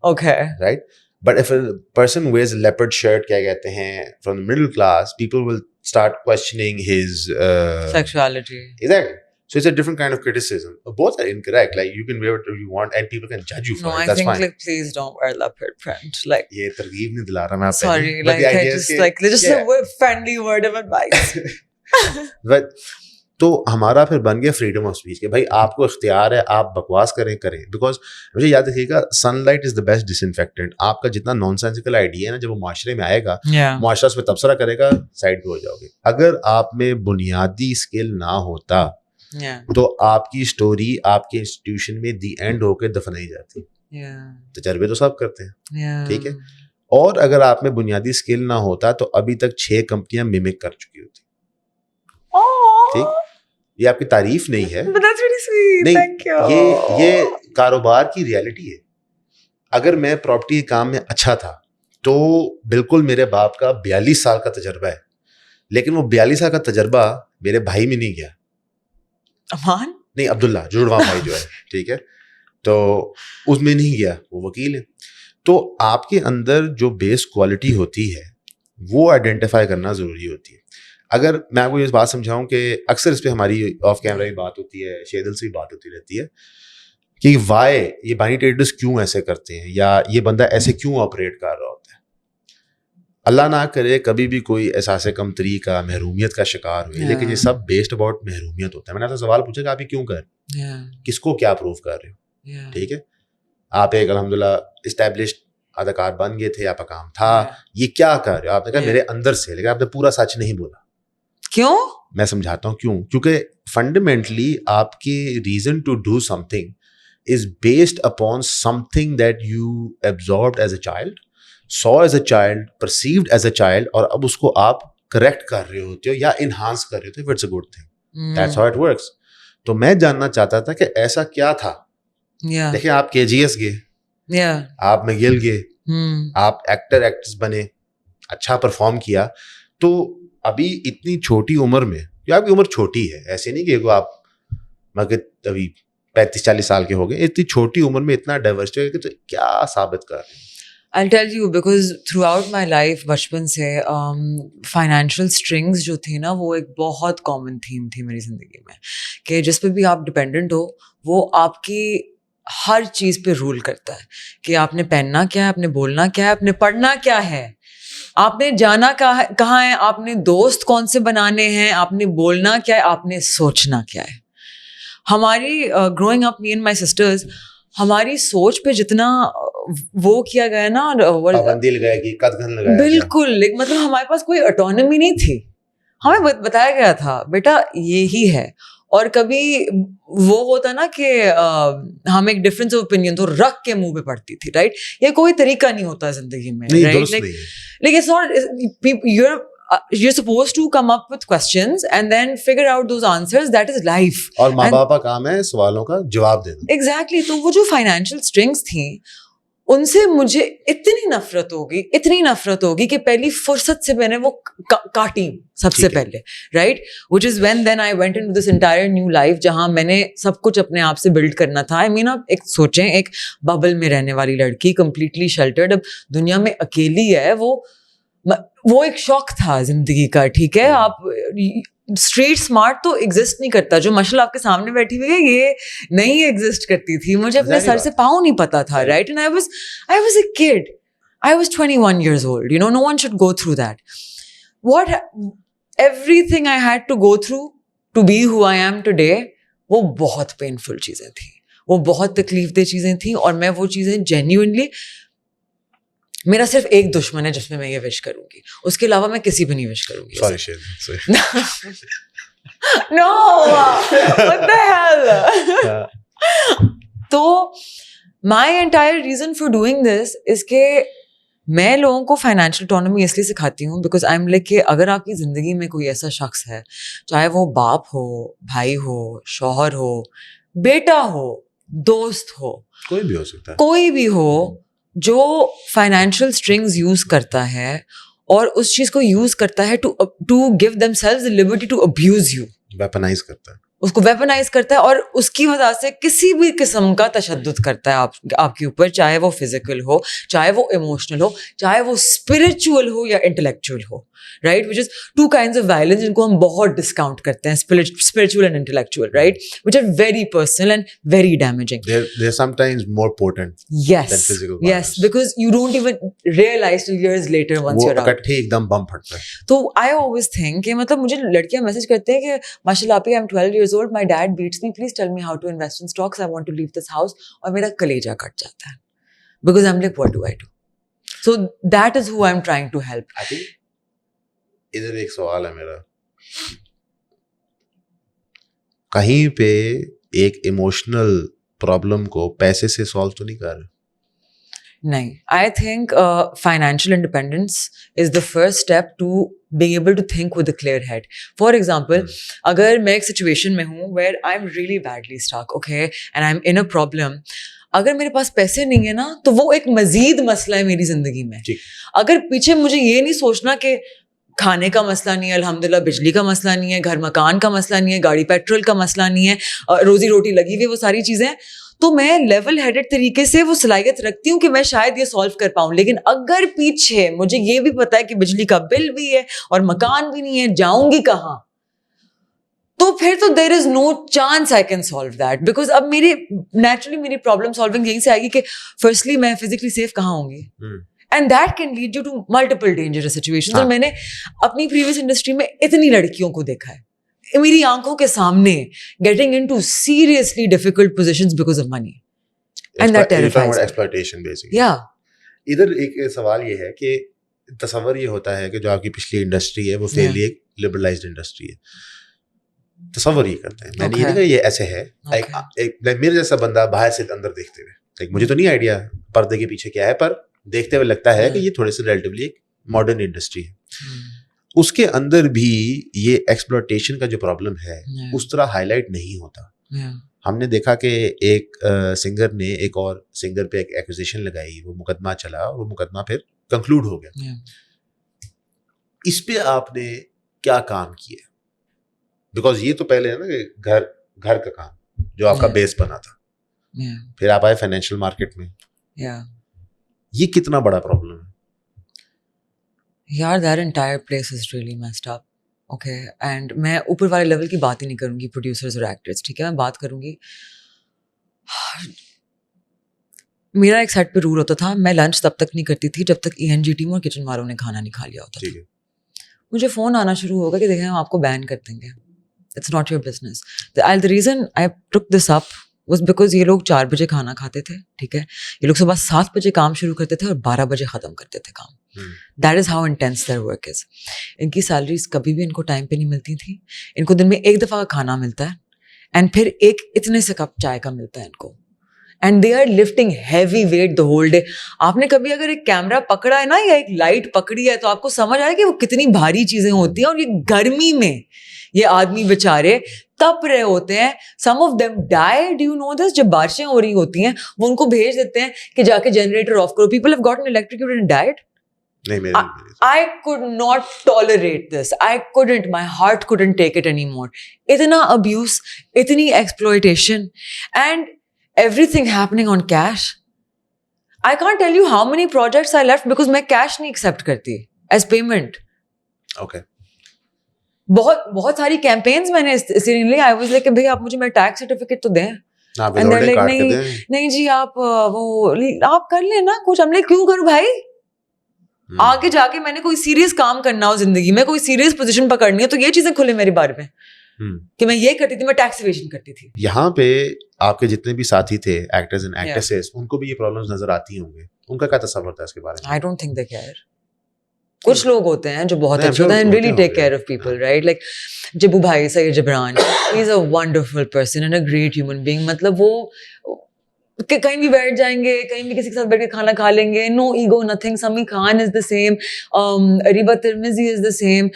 Okay. Right? But if a person wears a leopard shirt, kya kehte hain, from the middle class, people will start questioning his sexuality. Exactly. So it's a different kind of criticism. Both are incorrect. Like you can wear whatever you want and people can judge you for it. That's fine. No, I think like please don't wear leopard print. Like ye targheeb nahi dila raha main aap. Sorry, like I just a friendly word of advice. But تو ہمارا پھر بن گیا freedom of speech کہ بھائی آپ کو اختیار ہے, آپ بکواس کریں. بیکاز مجھے یاد رکھیے گا, sunlight is the best disinfectant. آپ کا جتنا نان سینسیکل آئیڈیا ہے نا, جب وہ معاشرے میں آئے گا, معاشرہ اس پہ تبصرہ کرے گا, سائڈ پہ ہو جاؤ گے. اگر آپ میں بنیادی اسکل نہ ہوتا تو آپ کی اسٹوری آپ کے انسٹیٹیوشن میں دی اینڈ ہو کے دفنائی جاتی. تجربے تو سب کرتے ہیں, ٹھیک ہے. اور اگر آپ میں بنیادی اسکل نہ ہوتا تو ابھی تک 6 کمپنیاں میمک کر چکی ہوتی. ٹھیک, یہ آپ کی تعریف نہیں ہے, نہیں, یہ کاروبار کی ریالٹی ہے. اگر میں پراپرٹی کے کام میں اچھا تھا تو بالکل میرے باپ کا 42 سال کا تجربہ ہے, لیکن وہ 42 سال کا تجربہ میرے بھائی میں نہیں گیا. امان نہیں, عبداللہ جڑواں بھائی جو ہے, ٹھیک ہے, تو اس میں نہیں گیا, وہ وکیل ہے. تو آپ کے اندر جو بیس کوالٹی ہوتی ہے وہ آئیڈینٹیفائی کرنا ضروری ہوتی ہے. اگر میں آپ کو یہ بات سمجھاؤں کہ اکثر اس پہ ہماری آف کیمرہ بھی بات ہوتی ہے, شیدل سے بھی بات ہوتی رہتی ہے کہ وائی یہ بانی ٹریڈرز کیوں ایسے کرتے ہیں, یا یہ بندہ ایسے کیوں آپریٹ کر رہا ہوتا ہے. اللہ نہ کرے کبھی بھی کوئی احساس کمتری کا, محرومیت کا شکار ہوئے, لیکن یہ سب بیسڈ اباؤٹ محرومیت ہوتا ہے. میں نے آپ سے سوال پوچھا کہ آپ یہ کیوں کر رہے ہیں, کس کو کیا پروف کر رہے ہو, ٹھیک ہے. آپ ایک الحمدللہ اسٹیبلشڈ اداکار بن گئے تھے, آپ کا کام تھا, یہ کیا کر رہے ہو, آپ نے کہا میرے اندر سے, لیکن آپ نے پورا سچ نہیں بولا. کیوں؟ میں سمجھاتا ہوں کیوں. کیونکہ فنڈامنٹلی آپ کی reason to do something is based upon something that you absorbed as a child, saw as a child, perceived as a child, اور اب اس کو آپ کریکٹ کر رہے ہوتے ہو یا انہانس کر رہے ہوتے ہو, it's a good thing. That's how it works. تو میں جاننا چاہتا تھا کہ ایسا کیا تھا. دیکھیں آپ KGS گئے, آپ McGill گئے, آپ ایکٹرس بنے, اچھا پرفارم کیا, تو ابھی اتنی چھوٹی عمر میں, یا آپ کی عمر چھوٹی ہے, ایسے نہیں کہ آپ مگر ابھی 35-40 سال کے ہو گئے, اتنی چھوٹی عمر میں اتنا ڈائیورسٹی ہے کہ کیا ثابت کر رہے ہیں؟ I'll tell you, because throughout my life بچپن سے financial strings جو تھی نا, وہ ایک بہت common theme تھی میری زندگی میں, کہ جس پہ بھی آپ ڈپینڈنٹ ہو وہ آپ کی ہر چیز پہ رول کرتا ہے, کہ آپ نے پہننا کیا ہے, آپ نے بولنا کیا ہے, آپ نے پڑھنا کیا ہے, آپ نے جانا کہاں ہے, آپ نے دوست کون سے بنانے ہیں, آپ نے بولنا کیا ہے, آپ نے سوچنا کیا ہے. ہماری growing up, me and my sisters, ہماری سوچ پہ جتنا وہ کیا گیا نا, پابندی لگائے گی, قدغن لگایا, بالکل, مطلب ہمارے پاس کوئی آٹونمی نہیں تھی. ہمیں بتایا گیا تھا بیٹا یہی ہے, اور کبھی وہ ہوتا نا کہ ہم ایک ڈفرینس آف اوپینین تو رکھ کے منہ پہ پڑتی تھی, رائٹ. یہ کوئی طریقہ نہیں ہوتا زندگی میں, رائٹ. لیکن you're supposed to come up with questions and then figure out those answers. That is life. اور ماں باپ کا کام ہے سوالوں کا جواب دینا. Exactly. تو وہ جو financial strings تھیں, ان سے مجھے اتنی نفرت ہوگی کہ پہلی فرصت سے میں نے وہ کاٹی سب سے پہلے, right. which is when then I went into this entire new life, جہاں میں نے سب کچھ اپنے آپ سے بلڈ کرنا تھا. I mean, آپ ایک سوچیں, ایک ببل میں رہنے والی لڑکی, کمپلیٹلی شیلٹرڈ, اب دنیا میں اکیلی ہے, وہ ایک شوق تھا زندگی کا, ٹھیک ہے. آپ اسٹریٹ اسمارٹ تو ایگزسٹ نہیں کرتا, جو مشل آپ کے سامنے بیٹھی ہوئی ہے یہ نہیں ایگزسٹ کرتی تھی. مجھے اپنے سر سے پاؤں نہیں پتا تھا, right. And I was a kid. I was 21 years old. You know, no one should go through that. Everything I had to go through to be who I am today, وہ بہت پینفل چیزیں تھیں, وہ بہت تکلیف دہ چیزیں تھیں, اور میں وہ چیزیں جینیوئنلی, میرا صرف ایک دشمن ہے جس میں یہ وش کروں گی, اس کے علاوہ میں کسی بھی نہیں وش کروں گی. No, what the hell. تو my entire reason for doing this is کہ میں لوگوں کو فائنینشیل اٹانومی اس لیے سکھاتی ہوں بیکاز آئی ایم لائک کہ اگر آپ کی زندگی میں کوئی ایسا شخص ہے, چاہے وہ باپ ہو, بھائی ہو, شوہر ہو, بیٹا ہو, دوست ہو, کوئی بھی ہو سکتا ہے, کوئی بھی ہو, جو فائنینشیل اسٹرنگز یوز کرتا ہے اور اس چیز کو یوز کرتا ہے to give themselves liberty to abuse you, weaponize کرتا ہے, اس کو ویپنائز کرتا ہے, اور اس کی وجہ سے کسی بھی قسم کا تشدد کرتا ہے آپ کے اوپر, چاہے وہ فزیکل ہو, چاہے وہ ایموشنل ہو, چاہے وہ اسپرچوئل ہو یا انٹلیکچوئل ہو, right. Which is two kinds of violence جن کو ہم بہت ڈسکاؤنٹ کرتے ہیں, spiritual and intellectual, right, which are very personal and very damaging. They're sometimes more potent than physical violence. Yes, because you don't even realize till years later once you're out. وہ اکٹھے ایک دم بم پھٹتا ہے. تو I always think کہ مطلب مجھے لڑکیاں message کرتے ہیں کہ ماشاء اللہ آپ, I'm 12 years old, my dad beats me, please tell me how to invest in stocks, I want to leave this house, اور میرا کلیجہ کٹ جاتا ہے because I'm like, what do I do? So that is who I'm trying to help. I think ادھر ایک سوال ہے میرا, کہیں پہ ایک ایموشنل پرابلم کو پیسے سے سالو تو نہیں کر رہے؟ نہیں, I think financial independence is the first step to being able to think with a clear head. For example, اگر میں ایک سچویشن میں ہوں where I'm really badly stuck, okay, and I'm in a problem, اگر میرے پاس پیسے نہیں ہیں نا تو وہ ایک مزید مسئلہ ہے میری زندگی میں. اگر پیچھے مجھے یہ نہیں سوچنا کہ کھانے کا مسئلہ نہیں ہے, الحمدللہ بجلی کا مسئلہ نہیں ہے, گھر مکان کا مسئلہ نہیں ہے, گاڑی پیٹرول کا مسئلہ نہیں ہے, روزی روٹی لگی ہوئی, وہ ساری چیزیں, تو میں لیول ہیڈڈ طریقے سے وہ صلاحیت رکھتی ہوں کہ میں شاید یہ سالو کر پاؤں. لیکن اگر پیچھے مجھے یہ بھی پتا ہے کہ بجلی کا بل بھی ہے اور مکان بھی نہیں ہے, جاؤں گی کہاں, تو پھر تو there is no chance I can solve that. Because اب میری نیچرلی میری پرابلم سالونگ یہیں سے آئے گی کہ فرسٹلی میں فزیکلی سیف کہاں ہوں گی, and that can lead you to multiple dangerous situations. اور میں نے اپنی previous انڈسٹری میں اتنی لڑکیوں کو دیکھا ہے میری آنکھوں کے سامنے getting into seriously difficult positions because of money, and that terrifies me. Exploitation basically. Yeah. ادھر ایک سوال یہ ہے کہ تصور یہ ہوتا ہے کہ جو آپ کی پچھلی انڈسٹری ہے وہ فیئرلی ایک لبرلائزڈ انڈسٹری ہے, تصور یہ کرتے ہیں. میں نے یہ دیکھا یہ ایسے ہے, میرے جیسا بندہ باہر سے اندر دیکھتے ہوئے, مجھے تو نہیں آئیڈیا پردے کے پیچھے کیا ہے, پر دیکھتے ہوئے لگتا ہے کہ یہ تھوڑے سے ریلیٹیولی ایک ماڈرن انڈسٹری ہے. اس کے اندر بھی یہ ایکسپلوٹیشن کا جو پرابلم ہے اس طرح ہائی لائٹ نہیں ہوتا. ہم نے دیکھا کہ ایک سنگر نے ایک اور سنگر پہ ایک ایکوزیشن لگائی, وہ مقدمہ چلا اور وہ مقدمہ پھر کنکلوڈ ہو گیا. اس پہ آپ نے کیا کام کیا؟ بیکاز یہ تو پہلے ہے نا کہ گھر کا کام جو آپ کا بیس بنا تھا, پھر آپ آئے فائنینشیل مارکیٹ میں. یہ کتنا بڑا پرابلم ہے یار. that entire place is really messed up. okay, and میں اوپر والے لیول کی بات ہی نہیں کروں گی پروڈیوسرز اور ایکٹرز, ٹھیک ہے, میں بات کروں گی. میرا ایک سیٹ پہ رول ہوتا تھا, میں لنچ تب تک نہیں کرتی تھی جب تک ENG ٹیم اور کچن والوں نے کھانا نہیں کھا لیا ہوتا تھا. مجھے فون آنا شروع ہوگا کہ دیکھیں ہم آپ کو بین کر دیں گے, it's not your business. the reason I took this up was because یہ لوگ 4 بجے کھانا کھاتے تھے, ٹھیک ہے, یہ لوگ صبح 7 بجے کام شروع کرتے تھے اور 12 بجے ختم کرتے تھے کام. That is how intense their work is. ان کی سیلریز کبھی بھی ان کو ٹائم پہ نہیں ملتی تھیں. ان کو دن میں ایک دفعہ کا کھانا ملتا ہے اینڈ پھر ایک اتنے سے کپ چائے کا ملتا ہے ان کو. And they are lifting heavy weight the whole day. آپ نے کبھی اگر ایک کیمرہ پکڑا ہے نا یا ایک لائٹ پکڑی ہے تو آپ کو سمجھ آئے کہ وہ کتنی بھاری چیزیں ہوتی ہیں. اور یہ گرمی میں یہ آدمی بیچارے تپ رہے ہوتے ہیں. Some of them die. Do you know this? جب بارشیں ہو رہی ہوتی ہیں وہ ان کو بھیج دیتے ہیں کہ جا کے جنریٹر آف کرو. People have gotten electrocuted and died. I could not tolerate this. I couldn't. My heart couldn't take it anymore. Itna abuse, itni exploitation, and everything happening on cash. I can't tell you how many projects I left because میں cash نہیں accept کرتی as payment. Okay. بہت ساری campaigns میں نے اسی لیے I was like کہ بھئی آپ مجھے میرا tax certificate تو دیں. And they're like نہیں جی آپ آپ کر لیں نا کچھ. ہم نے کیوں کروں بھائی؟ آگے جا کے میں نے کوئی سیریس کام کرنا ہو زندگی میں, کوئی سیریس پوزیشن پکڑنی ہے تو یہ چیزیں کھلے میرے بارے میں کہ میں یہ کرتی تھی, میں ٹیکس ایویژن کرتی تھی. یہاں پہ آپ کے جتنے بھی ساتھی تھے ایکٹرز اینڈ ایکٹریسز, ان کو بھی یہ پرابلمز نظر آتی ہوں گے. ان کا کیا تصور تھا اس کے بارے میں؟ I don't think they care. کچھ لوگ ہوتے ہیں جو بہت اچھے ہوتے ہیں and really take care of people, right. Like Jabbu bhai Syed Jibran, he is a wonderful person and a great human being. مطلب وہ کہ کہیں بھی بیٹھ جائیں گے, کہیں بھی کسی کے ساتھ بیٹھ کے کھانا کھا لیں گے, no ego nothing. Sami Khan is the same, Reeba Tirmizi is the same.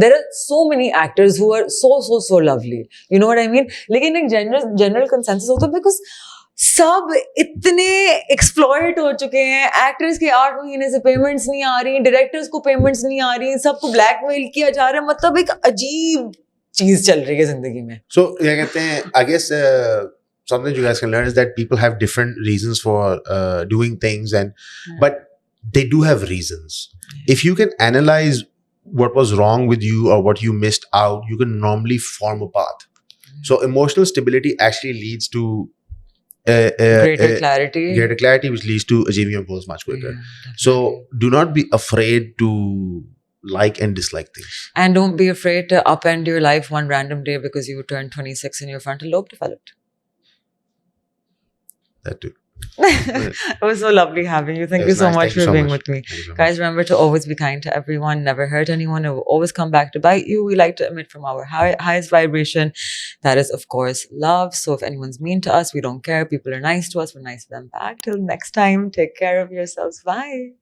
There are so many actors who are so lovely, you know what I mean. لیکن ایک جنرل کنسنسس ہوتا ہے بیکاز سب اتنے ایکسپلوئٹ ہو چکے ہیں. ایکٹرز کے 8 مہینے سے پیمنٹس نہیں آ رہی, ڈائریکٹرز کو پیمنٹس نہیں آ رہی, سب کو بلیک میل کیا جا رہا ہے. مطلب ایک عجیب چیز چل رہی ہے زندگی میں. سو کیا کہتے ہیں, I guess something you guys can learn is that people have different reasons for doing things, but they do have reasons. If you can analyze what was wrong with you or what you missed out, you can normally form a path. So emotional stability actually leads to greater clarity, which leads to achieving your goals much quicker. So do not be afraid to like and dislike things, and don't be afraid to upend your life one random day because you turned 26 and your frontal lobe developed. That too. It was so lovely having you. Thank you so much for being with me. Guys, remember to always be kind to everyone, never hurt anyone. It will always come back to bite you. We like to emit from our highest vibration. That is, of course, love. So if anyone's mean to us, we don't care. People are nice to us, we're nice to them back. Till next time, take care of yourselves. Bye.